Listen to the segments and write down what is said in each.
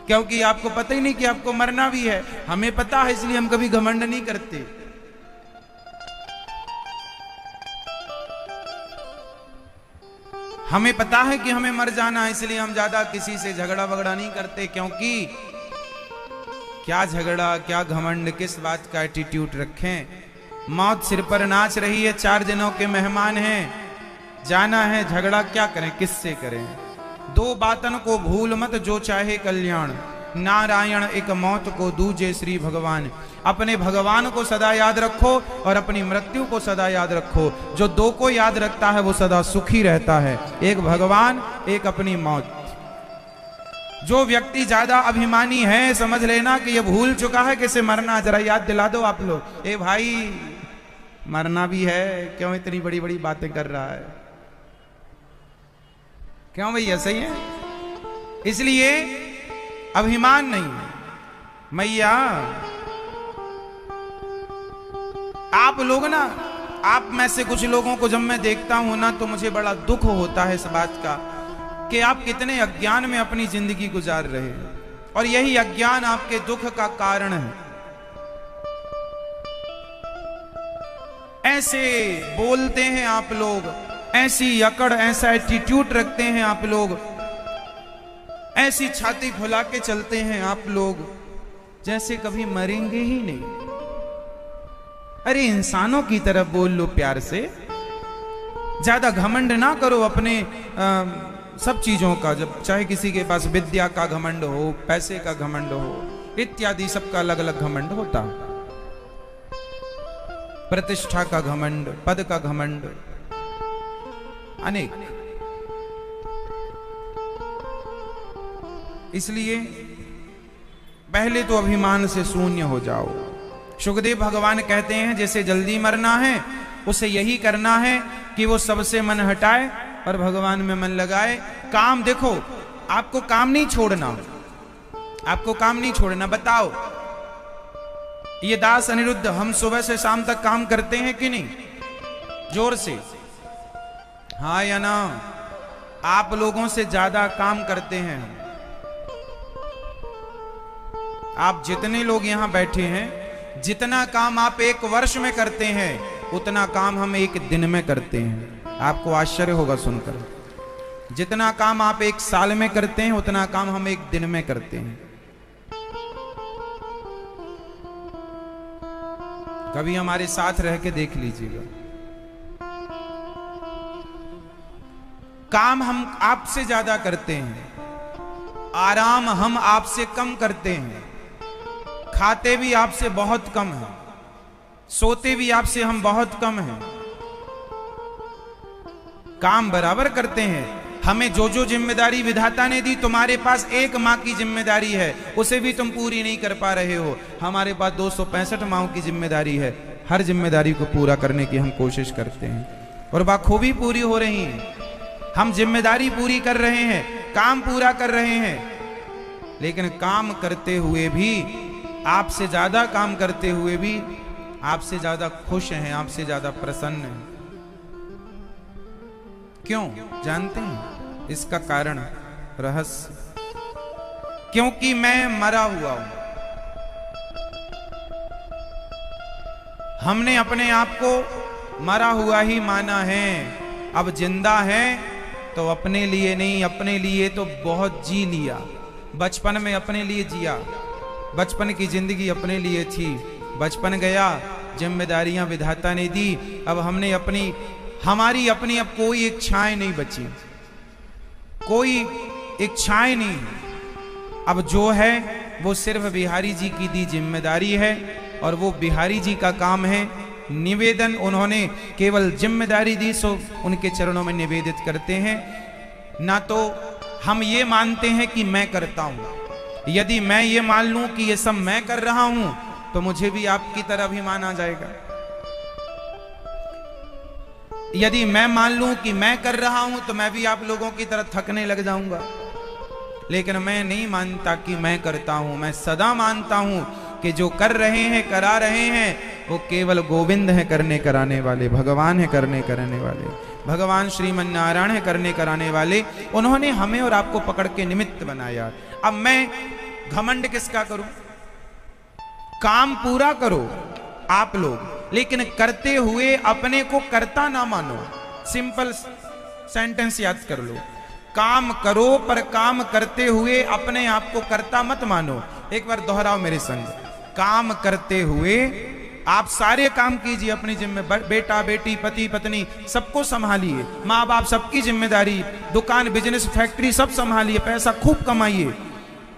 क्योंकि आपको पता ही नहीं कि आपको मरना भी है। हमें पता है, इसलिए हम कभी घमंड नहीं करते। हमें पता है कि हमें मर जाना है, इसलिए हम ज्यादा किसी से झगड़ा वगड़ा नहीं करते। क्योंकि क्या झगड़ा, क्या घमंड, किस बात का एटीट्यूड रखें। मौत सिर पर नाच रही है, 4 दिनों के मेहमान हैं, जाना है, झगड़ा क्या करें, किससे करें। 2 बातन को भूल मत जो चाहे कल्याण, नारायण एक मौत को दूजे श्री भगवान। अपने भगवान को सदा याद रखो और अपनी मृत्यु को सदा याद रखो। जो 2 को याद रखता है वो सदा सुखी रहता है, एक भगवान, एक अपनी मौत। जो व्यक्ति ज्यादा अभिमानी है, समझ लेना कि ये भूल चुका है कि इसे मरना। जरा याद दिला दो आप लोग, ए भाई मरना भी है, क्यों इतनी बड़ी बड़ी बातें कर रहा है, क्यों भैया, सही है। इसलिए अभिमान नहीं है। मैया आप लोग ना, आप में से कुछ लोगों को जब मैं देखता हूं ना तो मुझे बड़ा दुख होता है इस बात का कि आप कितने अज्ञान में अपनी जिंदगी गुजार रहे हैं, और यही अज्ञान आपके दुख का कारण है। ऐसे बोलते हैं आप लोग, ऐसी अकड़, ऐसा एटीट्यूड रखते हैं आप लोग, ऐसी छाती फुला के चलते हैं आप लोग जैसे कभी मरेंगे ही नहीं। अरे इंसानों की तरफ बोल लो प्यार से, ज्यादा घमंड ना करो अपने सब चीजों का। जब चाहे किसी के पास विद्या का घमंड हो, पैसे का घमंड हो, इत्यादि सबका अलग अलग घमंड होता है। प्रतिष्ठा का घमंड, पद का घमंड, अनेक। इसलिए पहले तो अभिमान से शून्य हो जाओ। सुखदेव भगवान कहते हैं जैसे जल्दी मरना है उसे यही करना है कि वो सबसे मन हटाए और भगवान में मन लगाए। काम देखो, आपको काम नहीं छोड़ना, आपको काम नहीं छोड़ना। बताओ ये दास अनिरुद्ध, हम सुबह से शाम तक काम करते हैं कि नहीं? जोर से हाँ या ना? आप लोगों से ज्यादा काम करते हैं। आप जितने लोग यहां बैठे हैं, जितना काम आप 1 वर्ष में करते हैं उतना काम हम 1 दिन में करते हैं। आपको आश्चर्य होगा सुनकर। जितना काम आप 1 साल में करते हैं उतना काम हम 1 दिन में करते हैं। कभी हमारे साथ रह के देख लीजिएगा। काम हम आपसे ज्यादा करते हैं, आराम हम आपसे कम करते हैं, खाते भी आपसे बहुत कम है, सोते भी आपसे हम बहुत कम हैं। काम बराबर करते हैं। हमें जो जो जिम्मेदारी विधाता ने दी, तुम्हारे पास 1 माह की जिम्मेदारी है, उसे भी तुम पूरी नहीं कर पा रहे हो। हमारे पास 265 माहों की जिम्मेदारी है। हर जिम्मेदारी को पूरा करने की हम कोशिश करते हैं और बखूबी पूरी हो रही है। हम जिम्मेदारी पूरी कर रहे हैं, काम पूरा कर रहे हैं, लेकिन काम करते हुए भी, आपसे ज्यादा काम करते हुए भी आपसे ज्यादा खुश हैं, आपसे ज्यादा प्रसन्न हैं। क्यों जानते हैं इसका कारण? रहस्य। क्योंकि मैं मरा हुआ हूं। हमने अपने आप को मरा हुआ ही माना है। अब जिंदा है तो अपने लिए नहीं, अपने लिए तो बहुत जी लिया। बचपन में अपने लिए जिया, बचपन की जिंदगी अपने लिए थी। बचपन गया, जिम्मेदारियां विधाता ने दी। अब हमने हमारी अपनी अब कोई इच्छाएं नहीं बची, कोई इच्छाएं नहीं। अब जो है वो सिर्फ बिहारी जी की दी जिम्मेदारी है और वो बिहारी जी का काम है। निवेदन, उन्होंने केवल जिम्मेदारी दी सो उनके चरणों में निवेदित करते हैं। ना तो हम ये मानते हैं कि मैं करता हूं। यदि मैं ये मान लूं कि ये सब मैं कर रहा हूं तो मुझे भी आपकी तरह अभिमान आ जाएगा। यदि मैं मान लूं कि मैं कर रहा हूं तो मैं भी आप लोगों की तरह थकने लग जाऊंगा। लेकिन मैं नहीं मानता कि मैं करता हूं। मैं सदा मानता हूं कि जो कर रहे हैं, करा रहे हैं, वो केवल गोविंद है करने कराने वाले, भगवान है करने कराने वाले, भगवान श्रीमन नारायण है करने कराने वाले। उन्होंने हमें और आपको पकड़ के निमित्त बनाया। अब मैं घमंड किसका करूं? काम पूरा करो आप लोग, लेकिन करते हुए अपने को कर्ता ना मानो। सिंपल सेंटेंस याद कर लो, काम करो पर काम करते हुए अपने आप को कर्ता मत मानो। एक बार दोहराओ मेरे संग, काम करते हुए आप सारे काम कीजिए अपनी जिम्मेदारी, बेटा बेटी पति पत्नी सबको संभालिए, माँ बाप सबकी जिम्मेदारी, दुकान बिजनेस फैक्ट्री सब संभालिए, पैसा खूब कमाइए,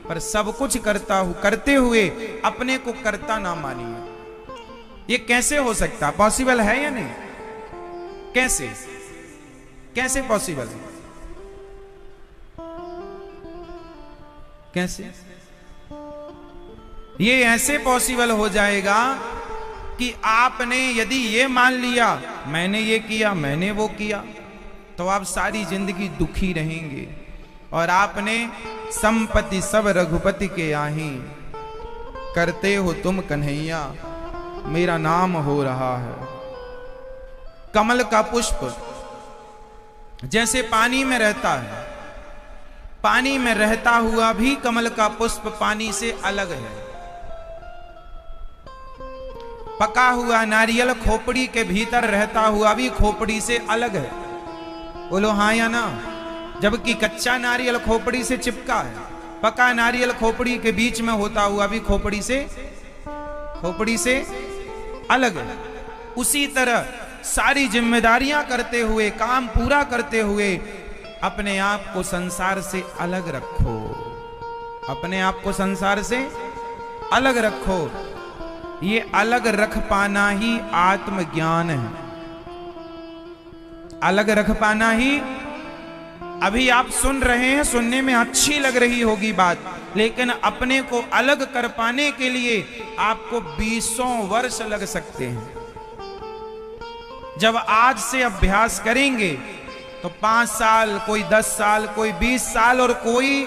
पर सब कुछ करते हुए अपने को कर्ता ना मानिए। ये कैसे हो सकता? पॉसिबल है या नहीं? कैसे कैसे पॉसिबल है? कैसे? ये ऐसे पॉसिबल हो जाएगा कि आपने यदि ये मान लिया मैंने ये किया मैंने वो किया, तो आप सारी जिंदगी दुखी रहेंगे। और आपने संपत्ति सब रघुपति के आही, करते हो तुम कन्हैया मेरा नाम हो रहा है। कमल का पुष्प जैसे पानी में रहता है, पानी में रहता हुआ भी कमल का पुष्प पानी से अलग है। पका हुआ नारियल खोपड़ी के भीतर रहता हुआ भी खोपड़ी से अलग है। बोलो हाँ या ना? जबकि कच्चा नारियल खोपड़ी से चिपका है, पका नारियल खोपड़ी के बीच में होता हुआ भी खोपड़ी से अलग है। उसी तरह सारी जिम्मेदारियां करते हुए, काम पूरा करते हुए अपने आप को संसार से अलग रखो, अपने आप को संसार से अलग रखो। ये अलग रख पाना ही आत्मज्ञान है। अलग रख पाना ही, अभी आप सुन रहे हैं, सुनने में अच्छी लग रही होगी बात, लेकिन अपने को अलग कर पाने के लिए आपको 20 वर्ष लग सकते हैं। जब आज से अभ्यास करेंगे तो 5 साल, कोई 10 साल, कोई 20 साल, और कोई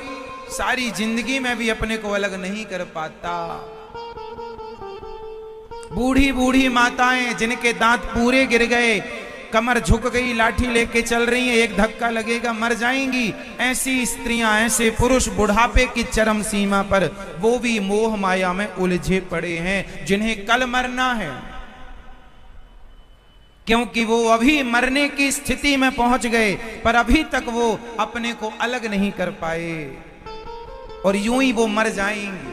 सारी जिंदगी में भी अपने को अलग नहीं कर पाता। बूढ़ी बूढ़ी माताएं जिनके दांत पूरे गिर गए, कमर झुक गई, लाठी लेके चल रही हैं, एक धक्का लगेगा मर जाएंगी। ऐसी स्त्रियां, ऐसे पुरुष बुढ़ापे की चरम सीमा पर, वो भी मोह माया में उलझे पड़े हैं, जिन्हें कल मरना है, क्योंकि वो अभी मरने की स्थिति में पहुंच गए, पर अभी तक वो अपने को अलग नहीं कर पाए, और यूं ही वो मर जाएंगे,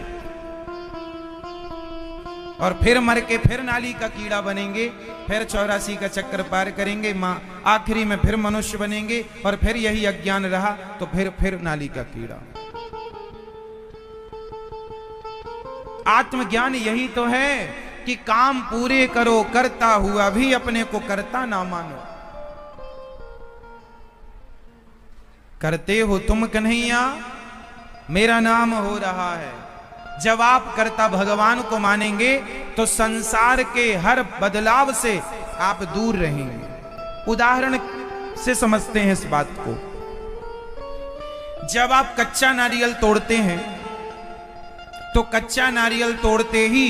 और फिर मर के फिर नाली का कीड़ा बनेंगे, फिर 84 का चक्कर पार करेंगे, आखिरी में फिर मनुष्य बनेंगे, और फिर यही अज्ञान रहा तो फिर नाली का कीड़ा। आत्मज्ञान यही तो है कि काम पूरे करो, करता हुआ भी अपने को करता ना मानो। करते हो तुम कन्हैया मेरा नाम हो रहा है। जब आप कर्ता भगवान को मानेंगे तो संसार के हर बदलाव से आप दूर रहेंगे। उदाहरण से समझते हैं इस बात को। जब आप कच्चा नारियल तोड़ते हैं तो कच्चा नारियल तोड़ते ही,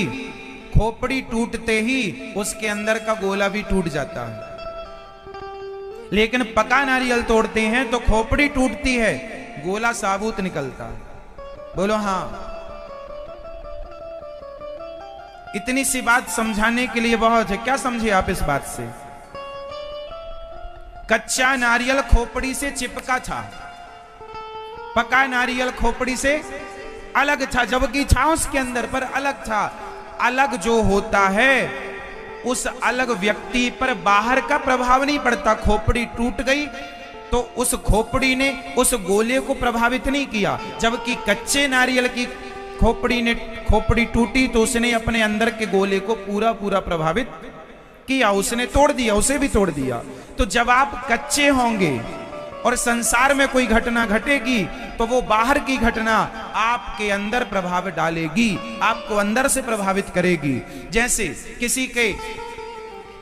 खोपड़ी टूटते ही उसके अंदर का गोला भी टूट जाता है। लेकिन पका नारियल तोड़ते हैं तो खोपड़ी टूटती है, गोला साबुत निकलता है। बोलो हाँ। इतनी सी बात समझाने के लिए बहुत है। क्या समझे आप इस बात से? कच्चा नारियल खोपड़ी से चिपका था, पका नारियल खोपड़ी से अलग था, जबकि था उसके अंदर पर अलग था। अलग जो होता है उस अलग व्यक्ति पर बाहर का प्रभाव नहीं पड़ता। खोपड़ी टूट गई तो उस खोपड़ी ने उस गोले को प्रभावित नहीं किया, जबकि कच्चे नारियल की खोपड़ी टूटी तो उसने अपने अंदर के गोले को पूरा प्रभावित किया, उसने तोड़ दिया, उसे भी तोड़ दिया। तो जब आप कच्चे होंगे और संसार में कोई घटना घटेगी तो वो बाहर की घटना आपके अंदर प्रभाव डालेगी, आपको अंदर से प्रभावित करेगी। जैसे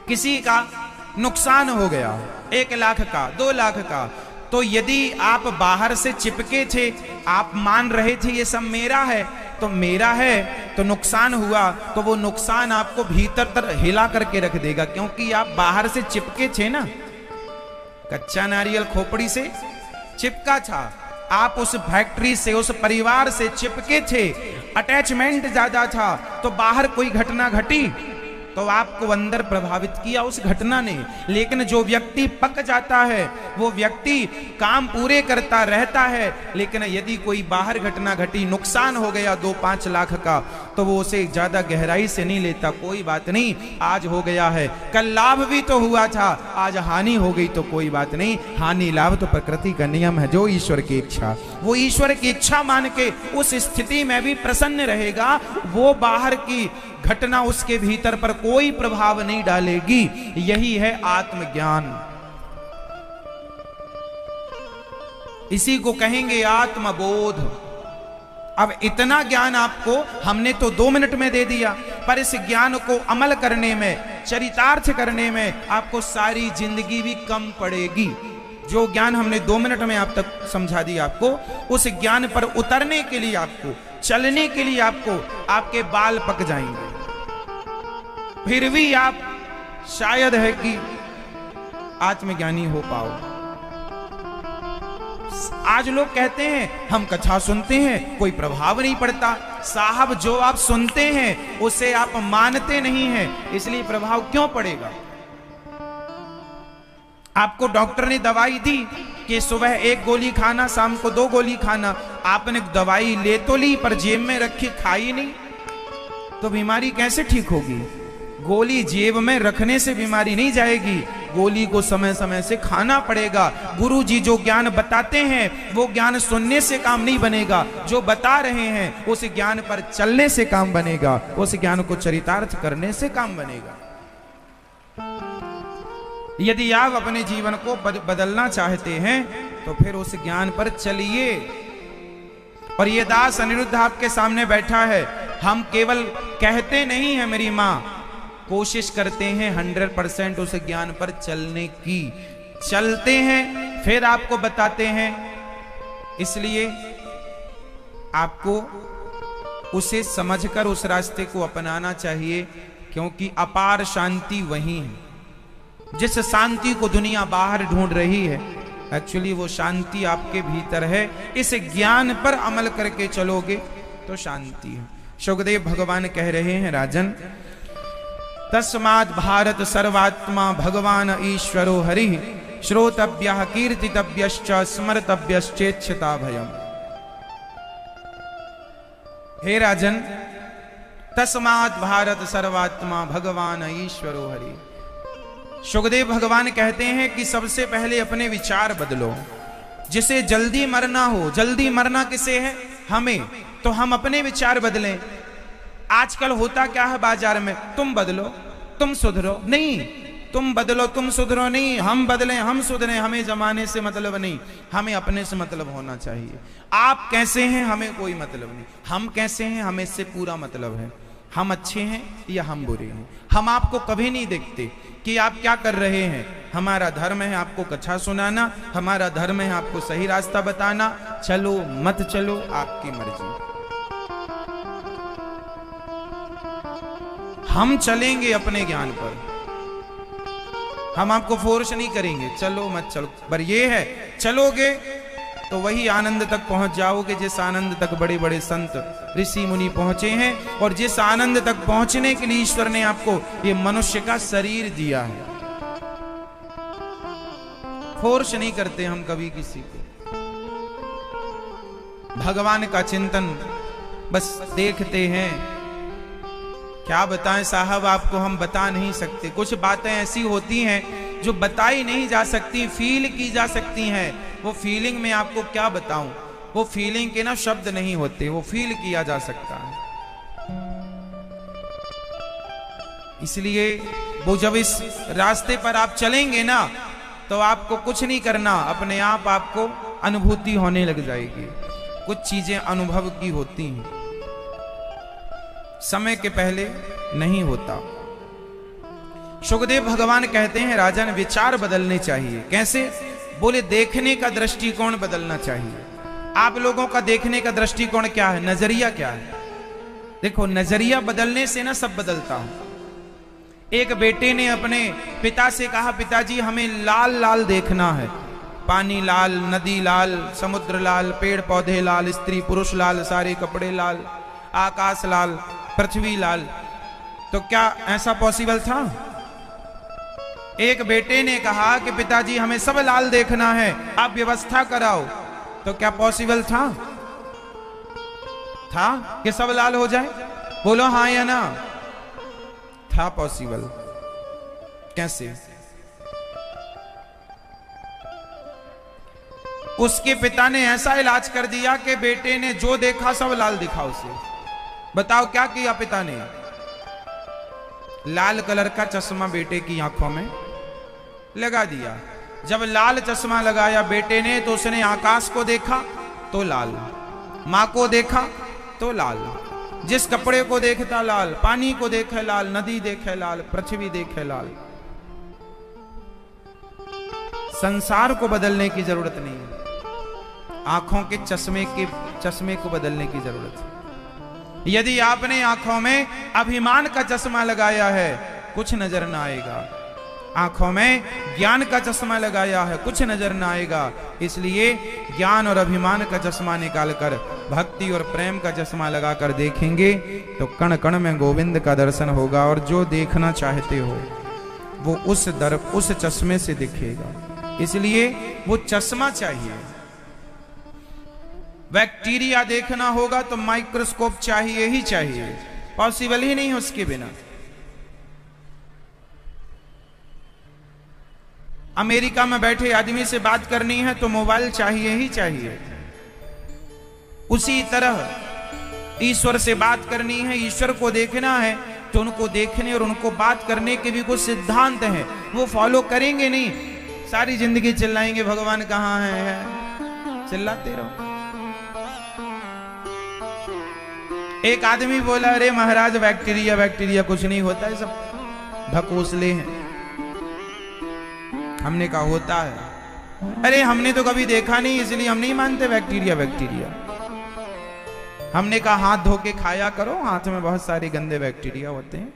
किसी का नुकसान हो गया 1 लाख का, 2 लाख का, तो यदि आप बाहर से चिपके थे, आप मान रहे थे ये सब मेरा है, तो मेरा है, तो नुकसान हुआ तो वो नुकसान आपको भीतर तक हिला करके रख देगा, क्योंकि आप बाहर से चिपके थे ना। कच्चा नारियल खोपड़ी से चिपका था, आप उस फैक्ट्री से, उस परिवार से चिपके थे, अटैचमेंट ज्यादा था, तो बाहर कोई घटना घटी तो आपको अंदर प्रभावित किया उस घटना ने। लेकिन जो व्यक्ति पक जाता है, वो व्यक्ति काम पूरे करता रहता है, लेकिन यदि कोई बाहर घटना घटी, नुकसान हो गया 2-5 लाख का, तो वो उसे ज्यादा गहराई से नहीं लेता। कोई बात नहीं, आज हो गया है, कल लाभ भी तो हुआ था, आज हानि हो गई तो कोई बात नहीं। हानि लाभ तो प्रकृति का नियम है, जो ईश्वर की इच्छा, वो ईश्वर की इच्छा मान के उस स्थिति में भी प्रसन्न रहेगा। वो बाहर की घटना उसके भीतर पर कोई प्रभाव नहीं डालेगी। यही है आत्मज्ञान, इसी को कहेंगे आत्मबोध। अब इतना ज्ञान आपको हमने तो 2 मिनट में दे दिया, पर इस ज्ञान को अमल करने में, चरितार्थ करने में आपको सारी जिंदगी भी कम पड़ेगी। जो ज्ञान हमने 2 मिनट में आप तक समझा दिया, आपको उस ज्ञान पर उतरने के लिए, आपको चलने के लिए, आपको आपके बाल पक जाएंगे, फिर भी आप शायद है कि आत्मज्ञानी हो पाओ। आज लोग कहते हैं हम कथा सुनते हैं, कोई प्रभाव नहीं पड़ता। साहब, जो आप सुनते हैं उसे आप मानते नहीं हैं, इसलिए प्रभाव क्यों पड़ेगा? आपको डॉक्टर ने दवाई दी कि सुबह 1 गोली खाना, शाम को 2 गोली खाना। आपने दवाई ले तो ली, पर जेब में रखी, खाई नहीं, तो बीमारी कैसे ठीक होगी? गोली जेब में रखने से बीमारी नहीं जाएगी, गोली को समय समय से खाना पड़ेगा। गुरु जी जो ज्ञान बताते हैं, वो ज्ञान सुनने से काम नहीं बनेगा, जो बता रहे हैं उस ज्ञान पर चलने से काम बनेगा, उस ज्ञान को चरितार्थ करने से काम बनेगा। यदि आप अपने जीवन को बदलना चाहते हैं तो फिर उस ज्ञान पर चलिए। और ये दास अनिरुद्ध आपके सामने बैठा है, हम केवल कहते नहीं हैं मेरी मां, कोशिश करते हैं 100% उस ज्ञान पर चलने की। चलते हैं, फिर आपको बताते हैं। इसलिए आपको उसे समझकर उस रास्ते को अपनाना चाहिए, क्योंकि अपार शांति वही है। जिस शांति को दुनिया बाहर ढूंढ रही है, एक्चुअली वो शांति आपके भीतर है। इस ज्ञान पर अमल करके चलोगे तो शांति है। शुकदेव भगवान कह रहे हैं, राजन, तस्मात् भारत सर्वात्मा भगवान ईश्वरो हरि श्रोतव्यः कीर्तितव्यश्च स्मर्तव्यश्चेच्छता भयम्। हे राजन, तस्मात् भारत सर्वात्मा भगवान ईश्वरो हरि। शुकदेव भगवान कहते हैं कि सबसे पहले अपने विचार बदलो। जिसे जल्दी मरना हो, जल्दी मरना किसे है? हमें, तो हम अपने विचार बदलें। आजकल होता क्या है बाजार में, तुम बदलो, तुम सुधरो, नहीं, तुम बदलो, तुम सुधरो, नहीं, हम बदलें, हम सुधरें, हमें जमाने से मतलब नहीं, हमें अपने से मतलब होना चाहिए। आप कैसे हैं हमें कोई मतलब नहीं, हम कैसे हैं हमें इससे पूरा मतलब है। हम अच्छे हैं या हम बुरे हैं, हम आपको कभी नहीं देखते कि आप क्या कर रहे हैं। हमारा धर्म है आपको कथा सुनाना, हमारा धर्म है आपको सही रास्ता बताना। चलो मत चलो, आपकी मर्जी। हम चलेंगे अपने ज्ञान पर, हम आपको फोर्स नहीं करेंगे, चलो मत चलो। पर ये है, चलोगे तो वही आनंद तक पहुंच जाओगे जिस आनंद तक बड़े बड़े संत ऋषि मुनि पहुंचे हैं, और जिस आनंद तक पहुंचने के लिए ईश्वर ने आपको ये मनुष्य का शरीर दिया है। फोर्स नहीं करते हम कभी किसी को, भगवान का चिंतन बस देखते हैं। क्या बताएं साहब, आपको हम बता नहीं सकते। कुछ बातें ऐसी होती हैं जो बताई नहीं जा सकती, फील की जा सकती हैं। वो फीलिंग में आपको क्या बताऊं, वो फीलिंग के ना शब्द नहीं होते, वो फील किया जा सकता है। इसलिए वो जब इस रास्ते पर आप चलेंगे ना, तो आपको कुछ नहीं करना, अपने आप आपको अनुभूति होने लग जाएगी। कुछ चीजें अनुभव की होती हैं, समय के पहले नहीं होता। शुकदेव भगवान कहते हैं, राजन, विचार बदलने चाहिए। कैसे? बोले, देखने का दृष्टिकोण बदलना चाहिए। आप लोगों का देखने का दृष्टिकोण क्या है, नजरिया क्या है? देखो, नजरिया बदलने से ना सब बदलता है। एक बेटे ने अपने पिता से कहा, पिताजी हमें लाल लाल देखना है। पानी लाल, नदी लाल, समुद्र लाल, पेड़ पौधे लाल, स्त्री पुरुष लाल, सारे कपड़े लाल, आकाश लाल, पृथ्वी लाल। तो क्या ऐसा पॉसिबल था? एक बेटे ने कहा कि पिताजी हमें सब लाल देखना है, आप व्यवस्था कराओ। तो क्या पॉसिबल था कि सब लाल हो जाए? बोलो हाँ या ना। था पॉसिबल। कैसे? उसके पिता ने ऐसा इलाज कर दिया कि बेटे ने जो देखा सब लाल दिखा उसे। बताओ क्या किया पिता ने? लाल कलर का चश्मा बेटे की आंखों में लगा दिया। जब लाल चश्मा लगाया बेटे ने तो उसने आकाश को देखा तो लाल, मां को देखा तो लाल, जिस कपड़े को देखता लाल, पानी को देखे लाल, नदी देखे लाल, पृथ्वी देखे लाल। संसार को बदलने की जरूरत नहीं है, आंखों के चश्मे को बदलने की जरूरत है। यदि आपने आंखों में अभिमान का चश्मा लगाया है कुछ नजर ना आएगा, आंखों में ज्ञान का चश्मा लगाया है कुछ नजर ना आएगा। इसलिए ज्ञान और अभिमान का चश्मा निकालकर भक्ति और प्रेम का चश्मा लगाकर देखेंगे तो कण कण में गोविंद का दर्शन होगा, और जो देखना चाहते हो वो उस चश्मे से दिखेगा। इसलिए वो चश्मा चाहिए। बैक्टीरिया देखना होगा तो माइक्रोस्कोप चाहिए ही चाहिए, पॉसिबल ही नहीं उसके बिना। अमेरिका में बैठे आदमी से बात करनी है तो मोबाइल चाहिए ही चाहिए। उसी तरह ईश्वर से बात करनी है, ईश्वर को देखना है तो उनको देखने और उनको बात करने के भी कुछ सिद्धांत हैं, वो फॉलो करेंगे नहीं। सारी जिंदगी चिल्लाएंगे भगवान कहाँ है, चिल्लाते रहो। एक आदमी बोला अरे महाराज बैक्टीरिया कुछ नहीं होता है, सब ढकोसले हैं। हमने कहा होता है। अरे हमने तो कभी देखा नहीं इसलिए हम नहीं मानते बैक्टीरिया। हमने कहा हाथ धो के खाया करो, हाथ में बहुत सारे गंदे बैक्टीरिया होते हैं,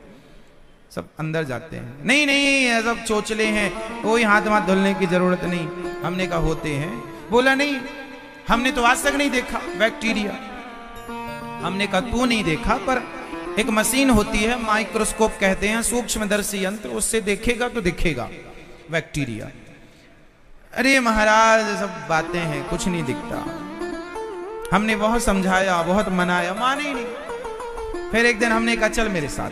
सब अंदर जाते हैं। नहीं ये सब चोचले हैं, कोई हाथ धुलने की जरूरत नहीं। हमने कहा होते हैं। बोला नहीं हमने तो आज तक नहीं देखा बैक्टीरिया। हमने कहा तू नहीं देखा, पर एक मशीन होती है, माइक्रोस्कोप कहते हैं, सूक्ष्मदर्शी यंत्र, उससे देखेगा तो दिखेगा बैक्टीरिया। अरे महाराज सब बातें हैं, कुछ नहीं दिखता। हमने बहुत समझाया, बहुत मनाया, माने ही नहीं। फिर एक दिन हमने कहा चल मेरे साथ।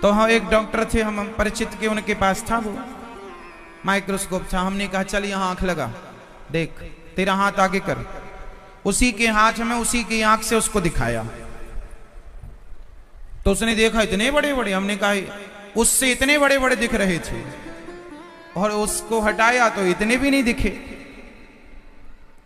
तो हाँ एक डॉक्टर थे हम परिचित के, उनके पास था वो माइक्रोस्कोप था। हमने कहा चल यहाँ आंख लगा, देख तेरा हाथ आगे कर। उसी के हाथ में उसी की आंख से उसको दिखाया तो उसने देखा इतने बड़े बड़े। हमने कहा उससे इतने बड़े बड़े दिख रहे थे, और उसको हटाया तो इतने भी नहीं दिखे।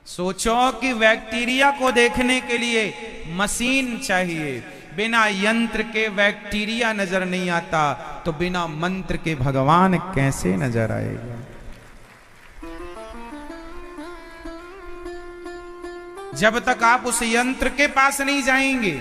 सोचो कि बैक्टीरिया को देखने के लिए मशीन चाहिए, बिना यंत्र के बैक्टीरिया नजर नहीं आता, तो बिना मंत्र के भगवान कैसे नजर आएगा? जब तक आप उस यंत्र के पास नहीं जाएंगे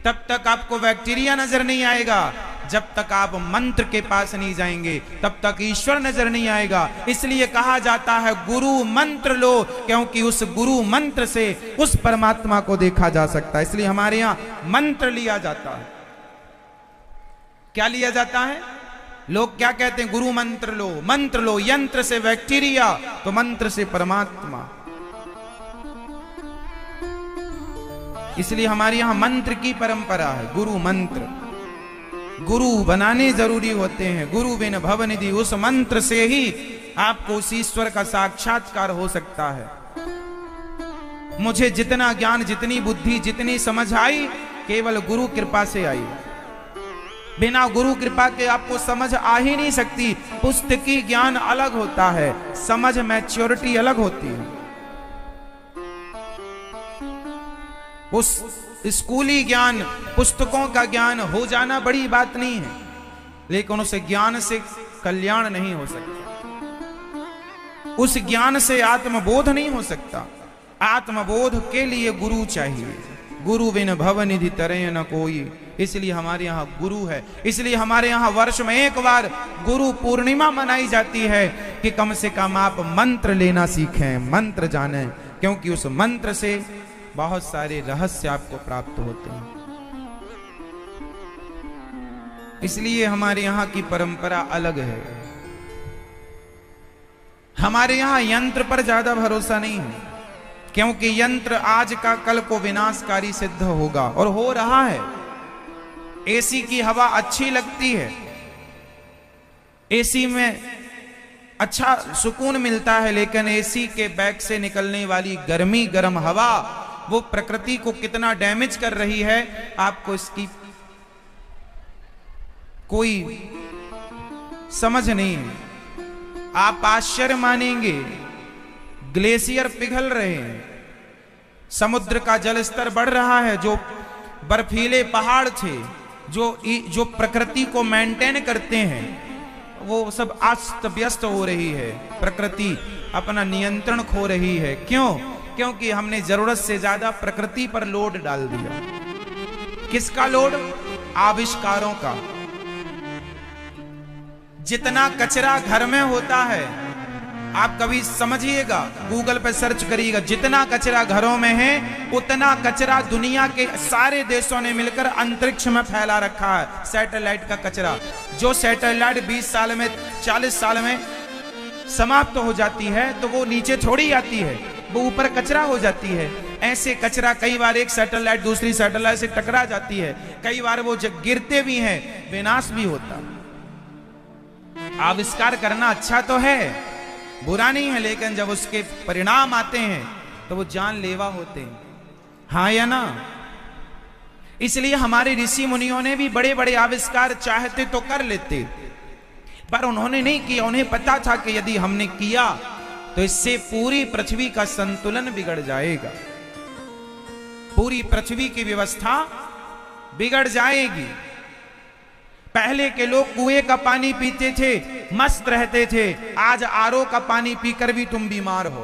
तब तक आपको बैक्टीरिया नजर नहीं आएगा। जब तक आप मंत्र के पास नहीं जाएंगे तब तक ईश्वर नजर नहीं आएगा। इसलिए कहा जाता है गुरु मंत्र लो, क्योंकि उस गुरु मंत्र से उस परमात्मा को देखा जा सकता है। इसलिए हमारे यहां मंत्र लिया जाता है। क्या लिया जाता है? लोग क्या कहते हैं? गुरु मंत्र लो। यंत्र से बैक्टीरिया तो मंत्र से परमात्मा। इसलिए हमारे यहां मंत्र की परंपरा है, गुरु मंत्र। गुरु बनाने जरूरी होते हैं, गुरु बिन भवनिधि। उस मंत्र से ही आपको उस ईश्वर का साक्षात्कार हो सकता है। मुझे जितना ज्ञान, जितनी बुद्धि, जितनी समझ आई, केवल गुरु कृपा से आई। बिना गुरु कृपा के आपको समझ आ ही नहीं सकती। पुस्तकी ज्ञान अलग होता है, समझ मैच्योरिटी अलग होती है। उस स्कूली ज्ञान, पुस्तकों का ज्ञान हो जाना बड़ी बात नहीं है, लेकिन उस ज्ञान से कल्याण नहीं हो सकता। उस ज्ञान से आत्मबोध नहीं हो सकता। आत्मबोध के लिए गुरु चाहिए, गुरु बिन भव निधि तरय न कोई। इसलिए हमारे यहाँ गुरु है, इसलिए हमारे यहाँ वर्ष में एक बार गुरु पूर्णिमा मनाई जाती है कि कम से कम आप मंत्र लेना सीखें, मंत्र जानें, क्योंकि उस मंत्र से बहुत सारे रहस्य आपको प्राप्त होते हैं। इसलिए हमारे यहाँ की परंपरा अलग है। हमारे यहाँ यंत्र पर ज्यादा भरोसा नहीं है, क्योंकि यंत्र आज का कल को विनाशकारी सिद्ध होगा और हो रहा है। एसी की हवा अच्छी लगती है, एसी में अच्छा सुकून मिलता है, लेकिन एसी के बैक से निकलने वाली गर्मी गर्म हवा वो प्रकृति को कितना डैमेज कर रही है, आपको इसकी कोई समझ नहीं है। आप आश्चर्य मानेंगे, ग्लेशियर पिघल रहे हैं, समुद्र का जल स्तर बढ़ रहा है, जो बर्फीले पहाड़ थे, जो प्रकृति को मेंटेन करते हैं, वो सब अस्त व्यस्त हो रही है। प्रकृति अपना नियंत्रण खो रही है। क्यों? क्योंकि हमने जरूरत से ज्यादा प्रकृति पर लोड डाल दिया। किसका लोड? आविष्कारों का। जितना कचरा घर में होता है, आप कभी समझिएगा, गूगल पे सर्च करिएगा, जितना कचरा घरों में है उतना कचरा दुनिया के सारे देशों ने मिलकर अंतरिक्ष में फैला रखा है। सैटेलाइट का कचरा, जो सैटेलाइट 20 साल में 40 साल में समाप्त हो जाती है तो वो नीचे थोड़ी आती है, वो ऊपर कचरा हो जाती है। ऐसे कचरा कई बार एक सैटेलाइट दूसरी सैटेलाइट से टकरा जाती है, कई बार वो गिरते भी हैं, विनाश भी होता। आविष्कार करना अच्छा तो है, बुरा नहीं है, लेकिन जब उसके परिणाम आते हैं तो वो जानलेवा होते हैं। हाँ या ना? इसलिए हमारे ऋषि मुनियों ने भी बड़े बड़े आविष्कार चाहते तो कर लेते, पर उन्होंने नहीं किया। उन्हें पता था कि यदि हमने किया तो इससे पूरी पृथ्वी का संतुलन बिगड़ जाएगा, पूरी पृथ्वी की व्यवस्था बिगड़ जाएगी। पहले के लोग कुएं का पानी पीते थे, मस्त रहते थे, आज आरओ का पानी पीकर भी तुम बीमार हो।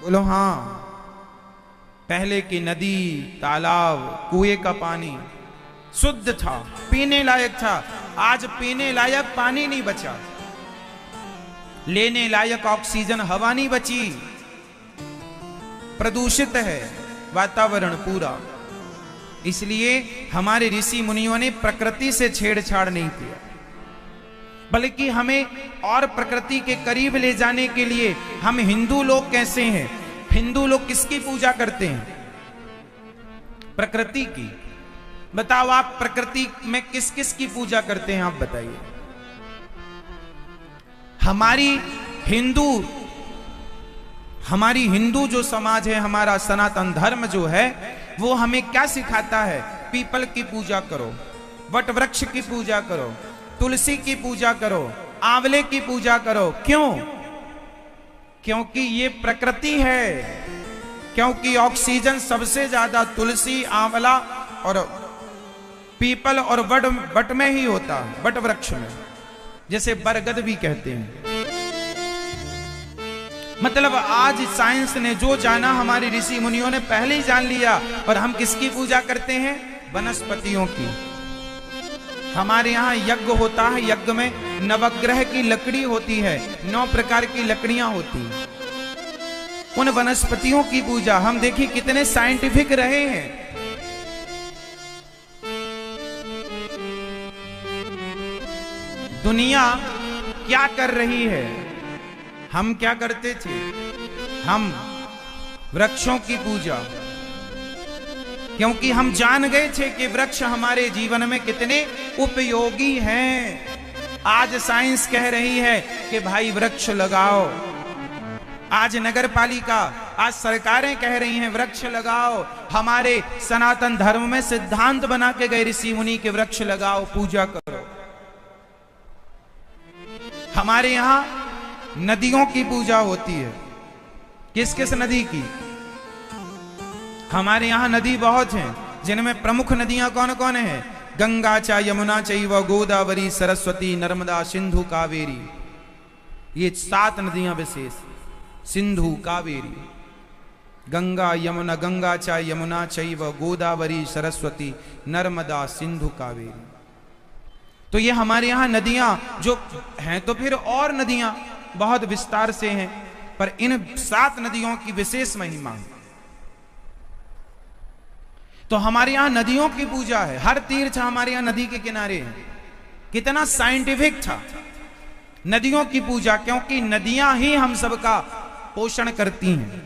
बोलो हाँ। पहले की नदी, तालाब, कुएं का पानी शुद्ध था, पीने लायक था। आज पीने लायक पानी नहीं बचा, लेने लायक ऑक्सीजन हवा नहीं बची, प्रदूषित है वातावरण पूरा। इसलिए हमारे ऋषि मुनियों ने प्रकृति से छेड़छाड़ नहीं किया, बल्कि हमें और प्रकृति के करीब ले जाने के लिए हम हिंदू लोग कैसे हैं? हिंदू लोग किसकी पूजा करते हैं? प्रकृति की। बताओ आप प्रकृति में किस किस की पूजा करते हैं? आप बताइए। हमारी हिंदू जो समाज है, हमारा सनातन धर्म जो है, वो हमें क्या सिखाता है? पीपल की पूजा करो, वट वृक्ष की पूजा करो, तुलसी की पूजा करो, आंवले की पूजा करो। क्यों? क्योंकि ये प्रकृति है, क्योंकि ऑक्सीजन सबसे ज्यादा तुलसी, आंवला और पीपल और वट में ही होता है, वट वृक्ष में, जैसे बरगद भी कहते हैं। मतलब आज साइंस ने जो जाना हमारे ऋषि मुनियों ने पहले ही जान लिया, और हम किसकी पूजा करते हैं? वनस्पतियों की। हमारे यहाँ यज्ञ होता है, यज्ञ में नवग्रह की लकड़ी होती है, 9 प्रकार की लकड़ियां होती हैं, उन वनस्पतियों की पूजा। हम देखिए कितने साइंटिफिक रहे हैं। दुनिया क्या कर रही है? हम क्या करते थे? हम वृक्षों की पूजा, क्योंकि हम जान गए थे कि वृक्ष हमारे जीवन में कितने उपयोगी हैं। आज साइंस कह रही है कि भाई वृक्ष लगाओ, आज नगर पालिका, आज सरकारें कह रही हैं वृक्ष लगाओ। हमारे सनातन धर्म में सिद्धांत बना के गए ऋषि मुनि के वृक्ष लगाओ, पूजा करो। हमारे यहां नदियों की पूजा होती है। किस किस नदी की? हमारे यहां नदी बहुत हैं, जिनमें प्रमुख नदियां कौन कौन हैं? गंगा च यमुना चैव गोदावरी सरस्वती नर्मदा सिंधु कावेरी। ये 7 नदियां विशेष, सिंधु कावेरी। गंगा यमुना, गंगा च यमुना चैव गोदावरी सरस्वती नर्मदा सिंधु कावेरी। तो ये हमारे यहाँ नदियां जो हैं, तो फिर और नदियां बहुत विस्तार से हैं, पर इन 7 नदियों की विशेष महिमा है। तो हमारे यहां नदियों की पूजा है, हर तीर्थ हमारे यहां नदी के किनारे है। कितना साइंटिफिक था नदियों की पूजा, क्योंकि नदियां ही हम सबका पोषण करती हैं।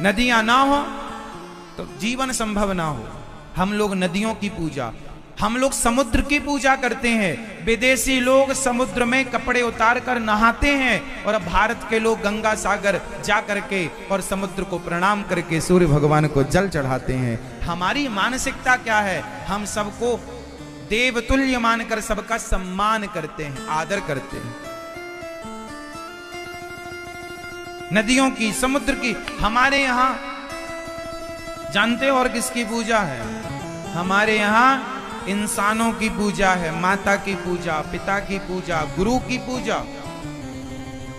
नदियां ना हो तो जीवन संभव ना हो। हम लोग नदियों की पूजा, हम लोग समुद्र की पूजा करते हैं। विदेशी लोग समुद्र में कपड़े उतार कर नहाते हैं, और भारत के लोग गंगा सागर जा करके और समुद्र को प्रणाम करके सूर्य भगवान को जल चढ़ाते हैं। हमारी मानसिकता क्या है? हम सबको देवतुल्य मानकर सबका सम्मान करते हैं, आदर करते हैं। नदियों की, समुद्र की, हमारे यहां जानते हो और किसकी पूजा है? हमारे यहां इंसानों की पूजा है, माता की पूजा, पिता की पूजा, गुरु की पूजा।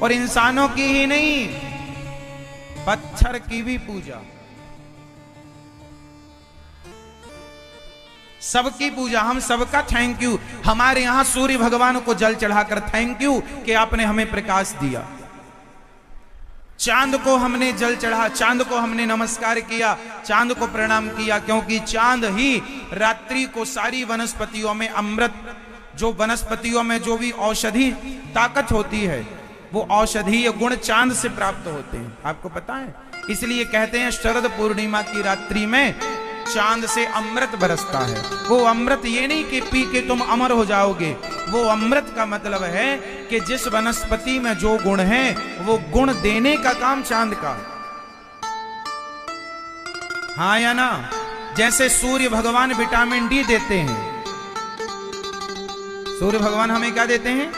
और इंसानों की ही नहीं, पत्थर की भी पूजा, सबकी पूजा। हम सबका थैंक यू। हमारे यहां सूर्य भगवान को जल चढ़ाकर थैंक यू कि आपने हमें प्रकाश दिया। चांद को हमने जल चढ़ा, चांद को हमने नमस्कार किया, चांद को प्रणाम किया, क्योंकि चांद ही रात्रि को सारी वनस्पतियों में अमृत, जो वनस्पतियों में जो भी औषधि ताकत होती है, वो औषधीय गुण चांद से प्राप्त होते हैं। आपको पता है? इसलिए कहते हैं शरद पूर्णिमा की रात्रि में चांद से अमृत बरसता है। वो अमृत ये नहीं कि पी के तुम अमर हो जाओगे, वो अमृत का मतलब है कि जिस वनस्पति में जो गुण है, वो गुण देने का काम चांद का। हाँ या ना? जैसे सूर्य भगवान विटामिन डी देते हैं, सूर्य भगवान हमें क्या देते हैं?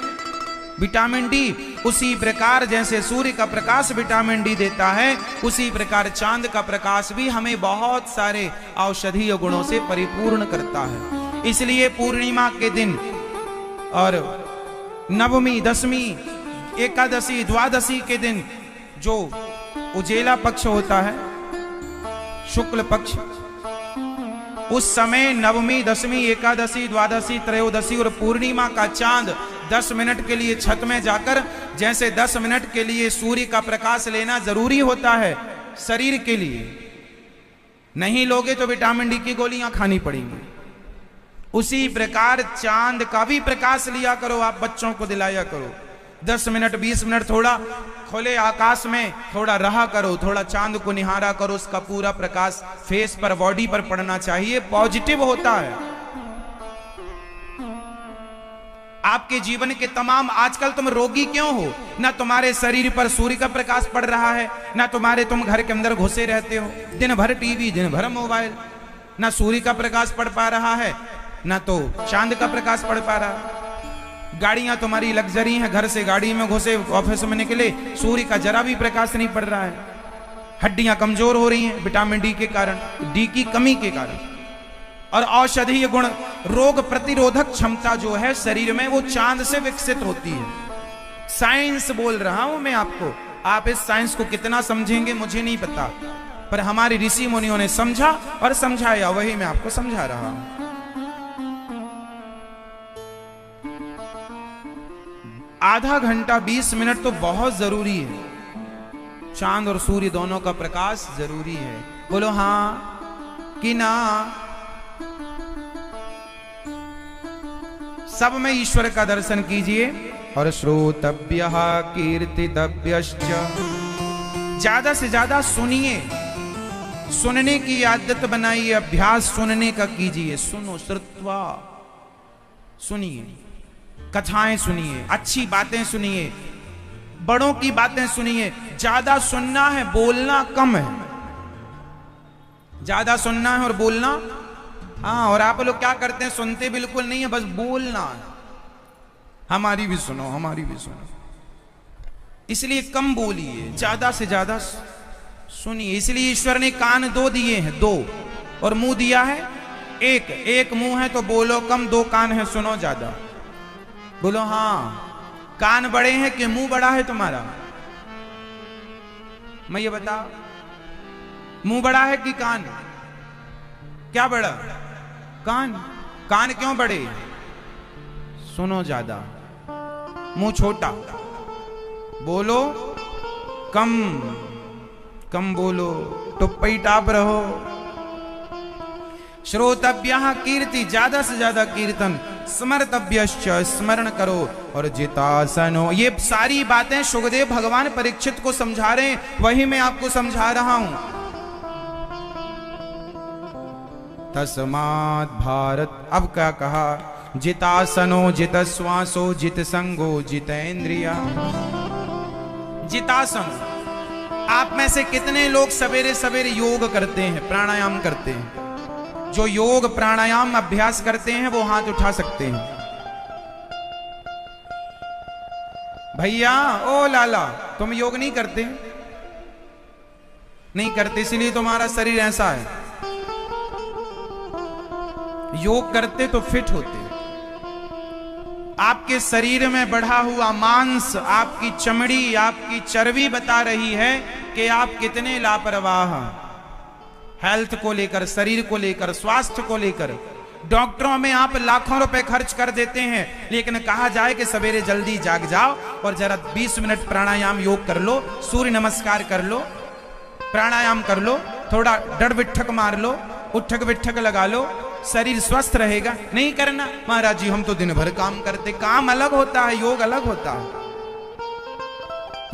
Vitamin D. उसी प्रकार जैसे सूर्य का प्रकाश विटामिन डी देता है, उसी प्रकार चांद का प्रकाश भी हमें बहुत सारे औषधीय गुणों से परिपूर्ण करता है। इसलिए पूर्णिमा के दिन और नवमी, दशमी, एकादशी, द्वादशी के दिन जो उजेला पक्ष होता है, शुक्ल पक्ष, उस समय नवमी, दशमी, एकादशी, द्वादशी, त्रयोदशी और पूर्णिमा का चांद 10 मिनट के लिए छत में जाकर, जैसे 10 मिनट के लिए सूर्य का प्रकाश लेना जरूरी होता है शरीर के लिए, नहीं लोगे तो विटामिन डी की गोलियां खानी पड़ेंगी, उसी प्रकार चांद का भी प्रकाश लिया करो। आप बच्चों को दिलाया करो, 10 मिनट 20 मिनट थोड़ा खुले आकाश में थोड़ा रहा करो, थोड़ा चांद को निहारा करो। उसका पूरा प्रकाश फेस पर, बॉडी पर पड़ना चाहिए, पॉजिटिव होता है। आपके जीवन के तमाम, आजकल तुम रोगी क्यों हो? ना तुम्हारे शरीर पर सूर्य का प्रकाश पड़ रहा है, ना तुम घर के अंदर घुसे रहते हो, दिन भर टीवी, दिन भर मोबाइल, ना सूर्य का प्रकाश पड़ पा रहा है, ना तो चांद का प्रकाश पड़ पा रहा है। गाड़ियां तुम्हारी लग्जरी हैं, घर से गाड़ी में घुसे, ऑफिस में निकले, सूर्य का जरा भी प्रकाश नहीं पड़ रहा है। हड्डियां कमजोर हो रही हैं विटामिन डी के कारण, डी की कमी के कारण। और औषधीय गुण, रोग प्रतिरोधक क्षमता जो है शरीर में, वो चांद से विकसित होती है। साइंस बोल रहा हूं मैं आपको। आप इस साइंस को कितना समझेंगे मुझे नहीं पता, पर हमारे ऋषि मुनियों ने समझा और समझाया, वही मैं आपको समझा रहा हूं। आधा घंटा 20 मिनट तो बहुत जरूरी है, चांद और सूर्य दोनों का प्रकाश जरूरी है। बोलो हाँ कि ना? सब में ईश्वर का दर्शन कीजिए। और श्रोतव्य कीर्तितव्यश्च, ज्यादा से ज्यादा सुनिए, सुनने की आदत बनाइए, अभ्यास सुनने का कीजिए। सुनो, श्रुत्वा, सुनिए, कथाएं सुनिए, अच्छी बातें सुनिए, बड़ों की बातें सुनिए। ज्यादा सुनना है, बोलना कम है। ज्यादा सुनना है और बोलना, हाँ। और आप लोग क्या करते हैं? सुनते बिल्कुल नहीं है, बस बोलना है, हमारी भी सुनो, हमारी भी सुनो। इसलिए कम बोलिए, ज्यादा से ज्यादा सुनिए। इसलिए ईश्वर ने कान 2 दिए हैं, 2, और मुंह दिया है 1। एक मुंह है तो बोलो कम, 2 कान है सुनो ज्यादा। बोलो हाँ। कान बड़े हैं कि मुंह बड़ा है तुम्हारा? मैं ये बताओ, मुंह बड़ा है कि कान? क्या बड़ा? कान। कान क्यों बड़े? सुनो ज्यादा, मुंह छोटा, बोलो कम, कम बोलो, टुप्पी टाप रहो। श्रोतव्य कीर्ति, ज्यादा से ज्यादा कीर्तन, स्मर्तव्यश्च, स्मरण करो, और जितासनो। ये सारी बातें सुखदेव भगवान परीक्षित को समझा रहे हैं, वही मैं आपको समझा रहा हूं। तस्मात् भारत, अब क्या कहा? जितासनो, जित श्वासो, जित संगो, जितेंद्रिया। जितासन। आप में से कितने लोग सवेरे सवेरे योग करते हैं, प्राणायाम करते हैं? जो योग प्राणायाम अभ्यास करते हैं वो हाथ उठा सकते हैं। भैया, ओ लाला, तुम योग नहीं करते? नहीं करते, इसलिए तुम्हारा शरीर ऐसा है। योग करते तो फिट होते। आपके शरीर में बढ़ा हुआ मांस, आपकी चमड़ी, आपकी चर्बी बता रही है कि आप कितने लापरवाह हैं हेल्थ को लेकर, शरीर को लेकर, स्वास्थ्य को लेकर। डॉक्टरों में आप लाखों रुपए खर्च कर देते हैं, लेकिन कहा जाए कि सवेरे जल्दी जाग जाओ और जरा 20 मिनट प्राणायाम योग कर लो, सूर्य नमस्कार कर लो, प्राणायाम कर लो, थोड़ा डर बिठक मार लो, उठक बिठक लगा लो, शरीर स्वस्थ रहेगा। नहीं करना? महाराज जी हम तो दिन भर काम करते। काम अलग होता है, योग अलग होता है।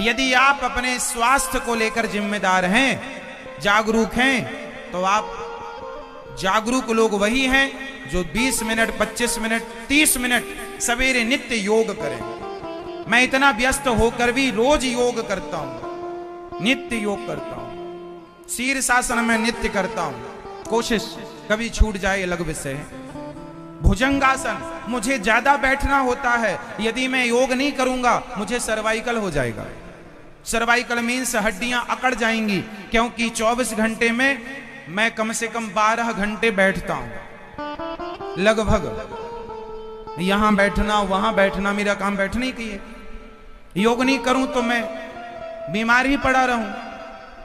यदि आप अपने स्वास्थ्य को लेकर जिम्मेदार हैं, जागरूक हैं, तो आप जागरूक लोग वही हैं जो 20 मिनट, 25 मिनट, 30 मिनट सवेरे नित्य योग करें। मैं इतना व्यस्त होकर भी रोज योग करता हूं, नित्य योग करता हूं, शीर्षासन में नित्य करता हूं। कोशिश कभी छूट जाए अलग विषय है। भुजंगासन, मुझे ज्यादा बैठना होता है, यदि मैं योग नहीं करूंगा मुझे सर्वाइकल हो जाएगा। सर्वाइकल मीन्स हड्डियां अकड़ जाएंगी, क्योंकि 24 घंटे में मैं कम से कम 12 घंटे बैठता हूं लगभग। यहां बैठना, वहां बैठना, मेरा काम बैठने की है। योग नहीं करूं तो मैं बीमार ही पड़ा रहूं।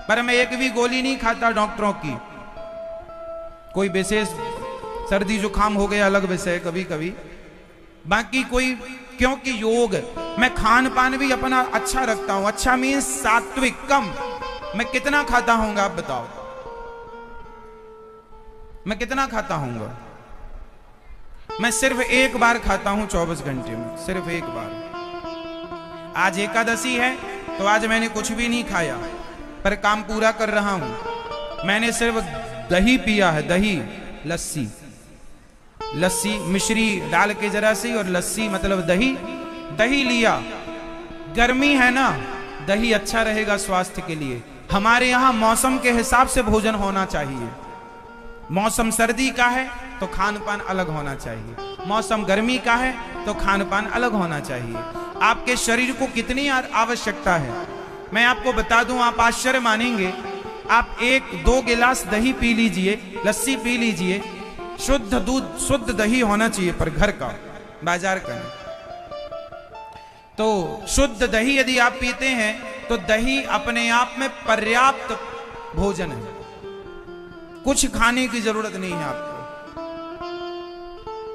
पर मैं एक भी गोली नहीं खाता डॉक्टरों की। कोई विशेष सर्दी जुकाम हो गया अलग विषय कभी कभी, बाकी कोई, क्योंकि योग, मैं खान पान भी अपना अच्छा रखता हूं। अच्छा मीन्स सात्विक, कम। मैं कितना खाता हूंगा आप बताओ? मैं कितना खाता हूंगा? मैं सिर्फ एक बार खाता हूं 24 घंटे में, सिर्फ एक बार। आज एकादशी है तो आज मैंने कुछ भी नहीं खाया, पर काम पूरा कर रहा हूं। मैंने सिर्फ दही पिया है, दही, लस्सी, लस्सी मिश्री डाल के जरा सी, और लस्सी मतलब दही, दही लिया। गर्मी है ना, दही अच्छा रहेगा स्वास्थ्य के लिए। हमारे यहां मौसम के हिसाब से भोजन होना चाहिए। मौसम सर्दी का है तो खान पान अलग होना चाहिए, मौसम गर्मी का है तो खान पान अलग होना चाहिए। आपके शरीर को कितनी आवश्यकता है मैं आपको बता दूं, आप आश्चर्य मानेंगे। आप 1-2 गिलास दही पी लीजिए, लस्सी पी लीजिए, शुद्ध दूध, शुद्ध दही होना चाहिए, पर घर का, बाजार का नहीं। तो शुद्ध दही यदि आप पीते हैं तो दही अपने आप में पर्याप्त भोजन है, कुछ खाने की जरूरत नहीं है आपको।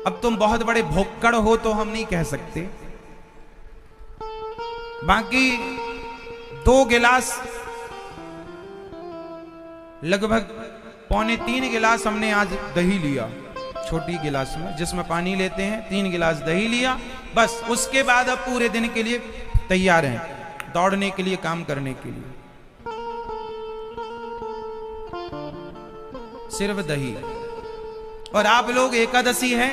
अब तुम बहुत बड़े भुक्कड़ हो तो हम नहीं कह सकते, बाकी 2 गिलास, लगभग 2.25 गिलास हमने आज दही लिया, छोटी गिलास में जिसमें पानी लेते हैं, 3 गिलास दही लिया बस। उसके बाद अब पूरे दिन के लिए तैयार हैं, दौड़ने के लिए, काम करने के लिए। सिर्फ दही। और आप लोग एकादशी है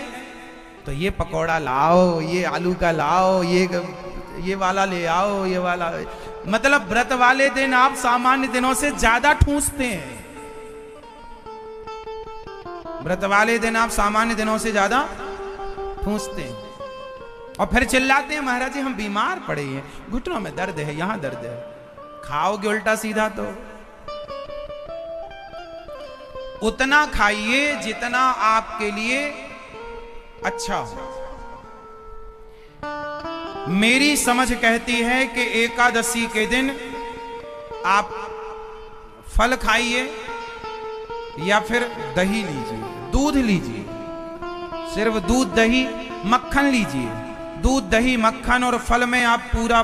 तो ये पकौड़ा लाओ, ये आलू का लाओ, ये वाला ले आओ, ये वाला, मतलब व्रत वाले दिन आप सामान्य दिनों से ज्यादा ठूंसते हैं। व्रत वाले दिन आप सामान्य दिनों से ज्यादा ठूंसते हैं और फिर चिल्लाते हैं महाराज जी हम बीमार पड़े हैं, घुटनों में दर्द है, यहां दर्द है। खाओगे उल्टा सीधा तो उतना खाइए जितना आपके लिए अच्छा हो। मेरी समझ कहती है कि एकादशी के दिन आप फल खाइए, या फिर दही लीजिए, दूध लीजिए, सिर्फ दूध दही मक्खन लीजिए। दूध दही मक्खन और फल में आप पूरा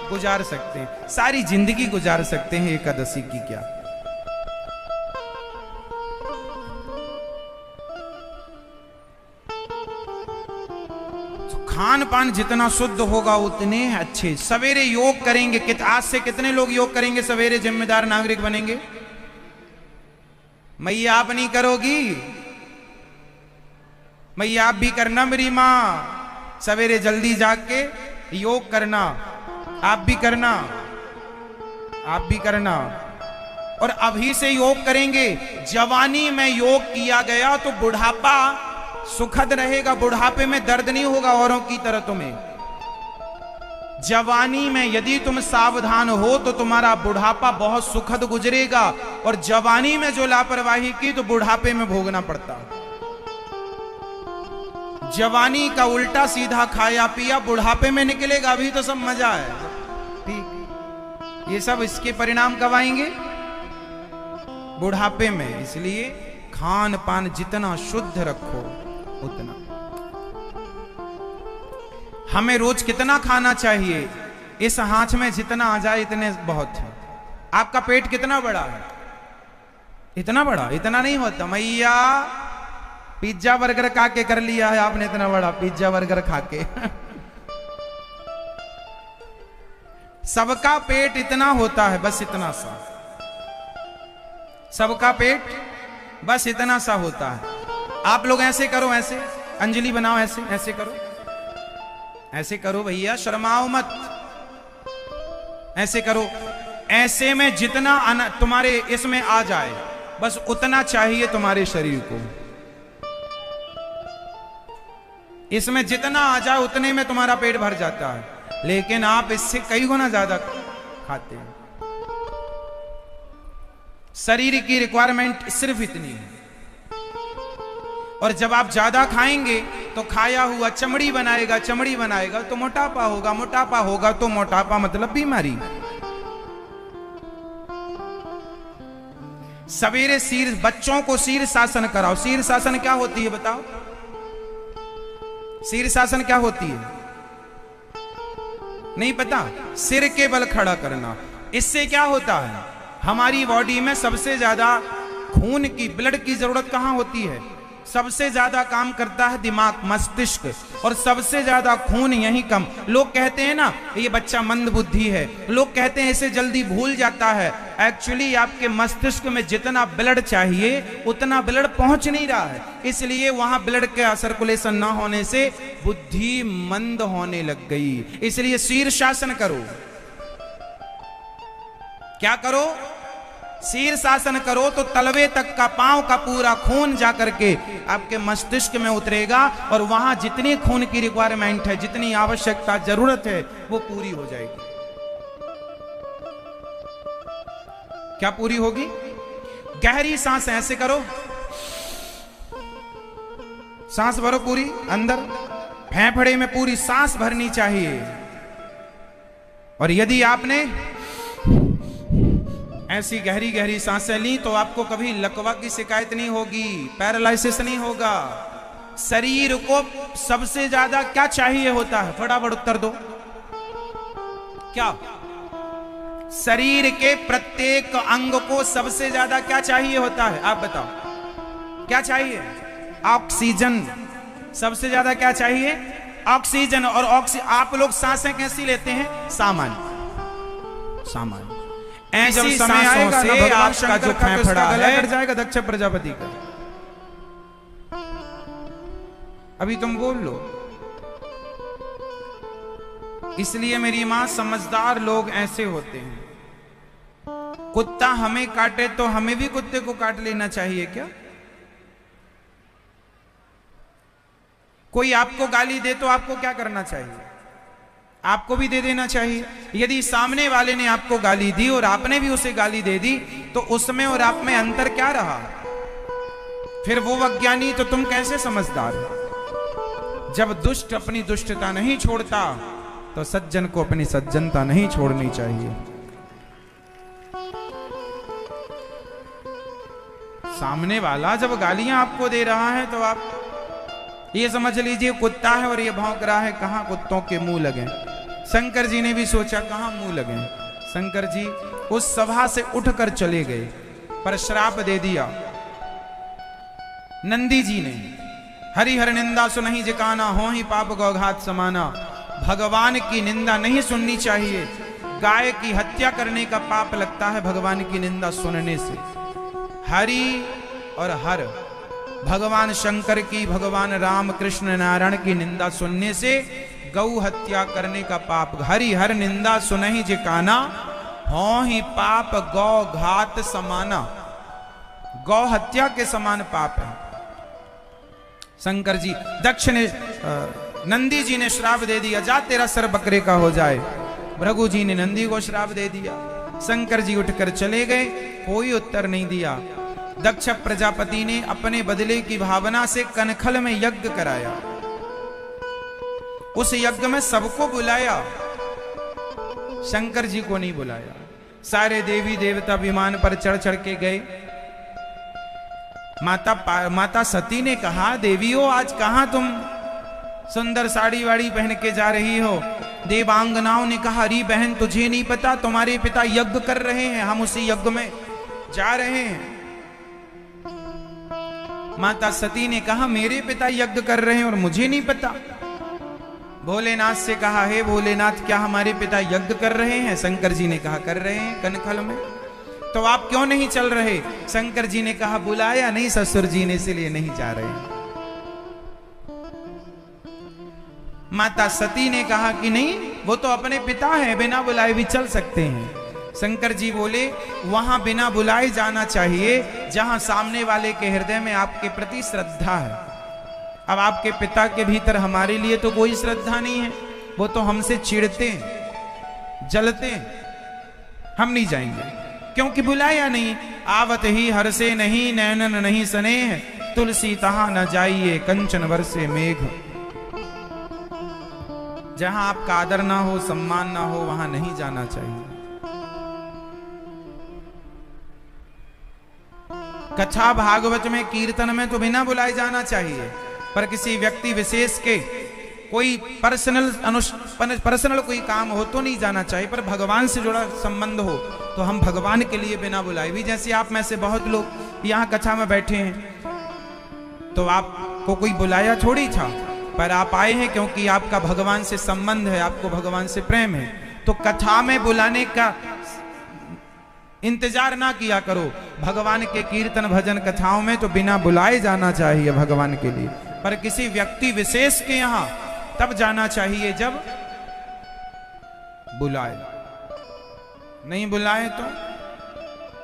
गुजार सकते हैं, सारी जिंदगी गुजार सकते हैं एकादशी की। क्या खान पान जितना शुद्ध होगा उतने अच्छे। सवेरे योग करेंगे, आज से कितने लोग योग करेंगे सवेरे, जिम्मेदार नागरिक बनेंगे? मैया आप नहीं करोगी? मैया आप भी करना, मेरी माँ सवेरे जल्दी जाग के योग करना, आप भी करना, आप भी करना। और अभी से योग करेंगे। जवानी में योग किया गया तो बुढ़ापा सुखद रहेगा, बुढ़ापे में दर्द नहीं होगा औरों की तरह तुम्हें। जवानी में यदि तुम सावधान हो तो तुम्हारा बुढ़ापा बहुत सुखद गुजरेगा, और जवानी में जो लापरवाही की तो बुढ़ापे में भोगना पड़ता। जवानी का उल्टा सीधा खाया पिया बुढ़ापे में निकलेगा, अभी तो सब मजा है, ठीक। ये सब इसके परिणाम कब आएंगे? बुढ़ापे में। इसलिए खान पान जितना शुद्ध रखो उतना। हमें रोज कितना खाना चाहिए? इस हाथ में जितना आ जाए इतने बहुत है। आपका पेट कितना बड़ा है? इतना बड़ा? इतना नहीं होता। मैया पिज्जा बर्गर खा के कर लिया है आपने इतना बड़ा, पिज्जा बर्गर खा के। सबका पेट इतना होता है, बस इतना सा। सबका पेट बस इतना सा होता है। आप लोग ऐसे करो, ऐसे अंजलि बनाओ, ऐसे ऐसे करो, ऐसे करो भैया, शर्माओ मत, ऐसे करो। ऐसे में जितना तुम्हारे इसमें आ जाए बस उतना चाहिए तुम्हारे शरीर को। इसमें जितना आ जाए उतने में तुम्हारा पेट भर जाता है, लेकिन आप इससे कई गुना ज्यादा खाते हैं। शरीर की रिक्वायरमेंट सिर्फ इतनी है, और जब आप ज्यादा खाएंगे तो खाया हुआ चमड़ी बनाएगा, चमड़ी बनाएगा तो मोटापा होगा, मोटापा होगा तो मोटापा मतलब बीमारी। सवेरे बच्चों को शीर्षासन कराओ। शीर्षासन क्या होती है बताओ? शीर्षासन क्या होती है? नहीं पता? सिर के बल खड़ा करना। इससे क्या होता है? हमारी बॉडी में सबसे ज्यादा खून की, ब्लड की जरूरत कहां होती है? सबसे ज्यादा काम करता है दिमाग, मस्तिष्क, और सबसे ज्यादा खून यहीं कम। लोग कहते हैं ना ये बच्चा मंद बुद्धि है, लोग कहते हैं इसे जल्दी भूल जाता है। एक्चुअली आपके मस्तिष्क में जितना ब्लड चाहिए उतना ब्लड पहुंच नहीं रहा है, इसलिए वहां ब्लड का सर्कुलेशन ना होने से बुद्धि मंद होने लग गई। इसलिए शीर्षासन करो। क्या करो? शीर्षासन करो तो तलवे तक का, पांव का पूरा खून जाकर के आपके मस्तिष्क में उतरेगा, और वहां जितनी खून की रिक्वायरमेंट है, जितनी आवश्यकता, जरूरत है, वो पूरी हो जाएगी। क्या पूरी होगी? गहरी सांस ऐसे करो, सांस भरो पूरी अंदर, फेफड़े में पूरी सांस भरनी चाहिए। और यदि आपने ऐसी गहरी गहरी सांसें ली तो आपको कभी लकवा की शिकायत नहीं होगी, पैरालिसिस नहीं होगा। शरीर को सबसे ज्यादा क्या चाहिए होता है? फटाफट उत्तर दो। क्या? शरीर के प्रत्येक अंग को सबसे ज्यादा क्या चाहिए होता है? आप बताओ क्या चाहिए? ऑक्सीजन। सबसे ज्यादा क्या चाहिए? ऑक्सीजन। और आप लोग सांसें कैसी लेते हैं? सामान्य, सामान्य। ऐसी समय आएगा ना भगवान शंकर जो फेफड़ा है कट जाएगा दक्ष प्रजापति का। अभी तुम बोल लो। इसलिए मेरी मां, समझदार लोग ऐसे होते हैं। कुत्ता हमें काटे तो हमें भी कुत्ते को काट लेना चाहिए क्या? कोई आपको गाली दे तो आपको क्या करना चाहिए? आपको भी दे देना चाहिए। यदि सामने वाले ने आपको गाली दी और आपने भी उसे गाली दे दी तो उसमें और आप में अंतर क्या रहा? फिर वो अज्ञानी तो तुम कैसे समझदार? जब दुष्ट अपनी दुष्टता नहीं छोड़ता तो सज्जन को अपनी सज्जनता नहीं छोड़नी चाहिए। सामने वाला जब गालियां आपको दे रहा है तो आप ये समझ लीजिए कुत्ता है और ये भौंक रहा है, कहां कुत्तों के मुंह लगे। शंकर जी ने भी सोचा कहां मुंह लगे। शंकर जी उस सभा से उठकर चले गए, पर श्राप दे दिया नंदी जी ने। हरिहर निंदा सुनहि जिकाना, हो ही पाप गौघात समाना। भगवान की निंदा नहीं सुननी चाहिए। गाय की हत्या करने का पाप लगता है भगवान की निंदा सुनने से। हरि और हर, भगवान शंकर की, भगवान राम कृष्ण नारायण की निंदा सुनने से गौ हत्या करने का पाप। हरि हर निंदा सुनहि जिकाना, हो ही पाप गौ घात समाना। गौ हत्या के समान पाप है। शंकर जी दक्ष ने नंदी जी ने श्राप दे दिया, जा तेरा सर बकरे का हो जाए। भृगु जी ने नंदी को श्राप दे दिया। शंकर जी उठकर चले गए, कोई उत्तर नहीं दिया। दक्ष प्रजापति ने अपने बदले की भावना से कनखल में यज्ञ कराया। उस यज्ञ में सबको बुलाया, शंकर जी को नहीं बुलाया। सारे देवी देवता विमान पर चढ़ चढ़ के गए। माता सती ने कहा, देवियों आज कहां तुम सुंदर साड़ी वाड़ी पहन के जा रही हो। देवांगनाओं ने कहा, अरे बहन तुझे नहीं पता, तुम्हारे पिता यज्ञ कर रहे हैं, हम उसी यज्ञ में जा रहे हैं। माता सती ने कहा, मेरे पिता यज्ञ कर रहे हैं और मुझे नहीं पता। भोलेनाथ से कहा, हे भोलेनाथ क्या हमारे पिता यज्ञ कर रहे हैं? शंकर जी ने कहा, कर रहे हैं कनखल में। तो आप क्यों नहीं चल रहे? शंकर जी ने कहा, बुलाया नहीं ससुर जी ने, इसलिए नहीं जा रहे। माता सती ने कहा कि नहीं, वो तो अपने पिता हैं, बिना बुलाए भी चल सकते हैं। शंकर जी बोले, वहां बिना बुलाए जाना चाहिए जहां सामने वाले के हृदय में आपके प्रति श्रद्धा है। अब आपके पिता के भीतर हमारे लिए तो कोई श्रद्धा नहीं है, वो तो हमसे चिढ़ते हैं, जलते हैं, हम नहीं जाएंगे क्योंकि बुलाया नहीं। आवत ही हर से नहीं, नैनन नहीं स्नेह, तुलसी तहां न जाइए, कंचन बरसे मेघ। जहां आपका आदर ना हो, सम्मान ना हो, वहां नहीं जाना चाहिए। कथा भागवत में, कीर्तन में तो बिना बुलाए जाना चाहिए, पर किसी व्यक्ति विशेष के कोई पर्सनल कोई काम हो तो नहीं जाना चाहिए। पर भगवान से जुड़ा संबंध हो तो हम भगवान के लिए बिना बुलाए भी, जैसे आप में से बहुत लोग यहाँ कथा में बैठे हैं तो आपको कोई बुलाया थोड़ी था, पर आप आए हैं क्योंकि आपका भगवान से संबंध है, आपको भगवान से प्रेम है। तो कथा में बुलाने का इंतजार ना किया करो। भगवान के कीर्तन भजन कथाओं में तो बिना बुलाए जाना चाहिए भगवान के लिए, पर किसी व्यक्ति विशेष के यहां तब जाना चाहिए जब बुलाए। नहीं बुलाए तो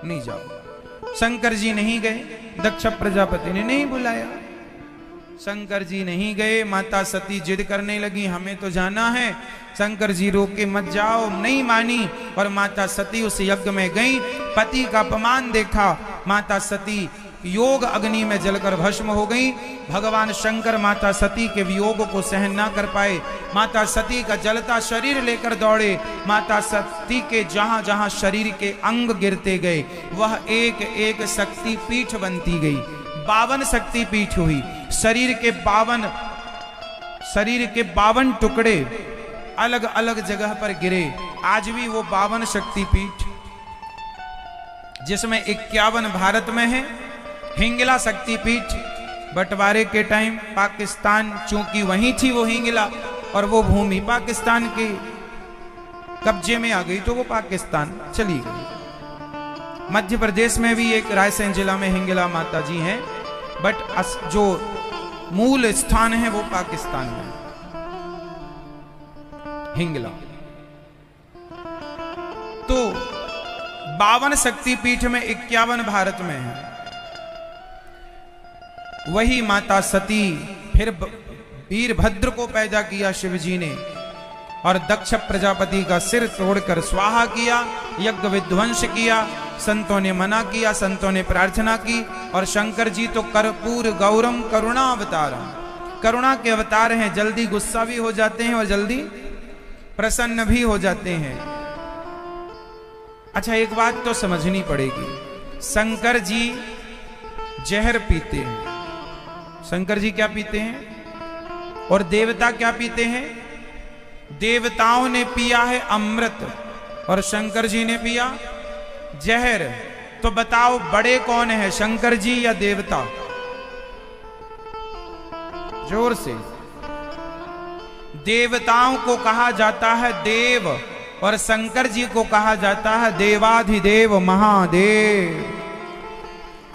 नहीं जाओ। शंकर जी नहीं गए, दक्ष प्रजापति ने नहीं बुलाया, शंकर जी नहीं गए। माता सती जिद करने लगी, हमें तो जाना है। शंकर जी रोके, मत जाओ, नहीं मानी और माता सती उस यज्ञ में गई। पति का अपमान देखा, माता सती योग अग्नि में जलकर भस्म हो गई। भगवान शंकर माता सती के वियोग को सहन ना कर पाए। माता सती का जलता शरीर लेकर दौड़े। माता सती के जहां जहां शरीर के अंग गिरते गए वह एक एक शक्ति पीठ बनती गई। 52 शक्ति पीठ हुई। शरीर के 52 टुकड़े अलग अलग जगह पर गिरे। आज भी वो 52 शक्ति पीठ, जिसमें 51 भारत में है। हिंगला शक्तिपीठ बंटवारे के टाइम पाकिस्तान, चूंकि वहीं थी वो हिंगला और वो भूमि पाकिस्तान के कब्जे में आ गई तो वो पाकिस्तान चली गई। मध्य प्रदेश में भी एक रायसेन जिला में हिंगला माता जी हैं, बट जो मूल स्थान है वो पाकिस्तान में हिंगला। तो 52 शक्तिपीठ में 51 भारत में है। वही माता सती फिर वीरभद्र को पैदा किया शिव जी ने और दक्ष प्रजापति का सिर तोड़कर स्वाहा किया, यज्ञ विध्वंस किया। संतों ने मना किया, संतों ने प्रार्थना की। और शंकर जी तो कर्पूर गौरम करुणा अवतारम, करुणा के अवतार हैं। जल्दी गुस्सा भी हो जाते हैं और जल्दी प्रसन्न भी हो जाते हैं। अच्छा, एक बात तो समझनी पड़ेगी, शंकर जी जहर पीते हैं। शंकर जी क्या पीते हैं और देवता क्या पीते हैं? देवताओं ने पिया है अमृत और शंकर जी ने पिया जहर। तो बताओ बड़े कौन है, शंकर जी या देवता? जोर से। देवताओं को कहा जाता है देव और शंकर जी को कहा जाता है देवाधिदेव महादेव।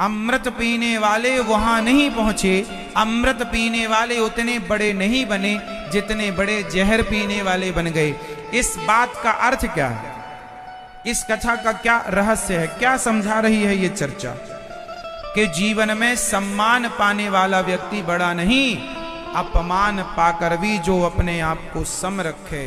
अमृत पीने वाले वहां नहीं पहुंचे, अमृत पीने वाले उतने बड़े नहीं बने जितने बड़े जहर पीने वाले बन गए। इस बात का अर्थ क्या है? इस कथा का क्या रहस्य है? क्या समझा रही है ये चर्चा? कि जीवन में सम्मान पाने वाला व्यक्ति बड़ा नहीं, अपमान पाकर भी जो अपने आप को सम रखे,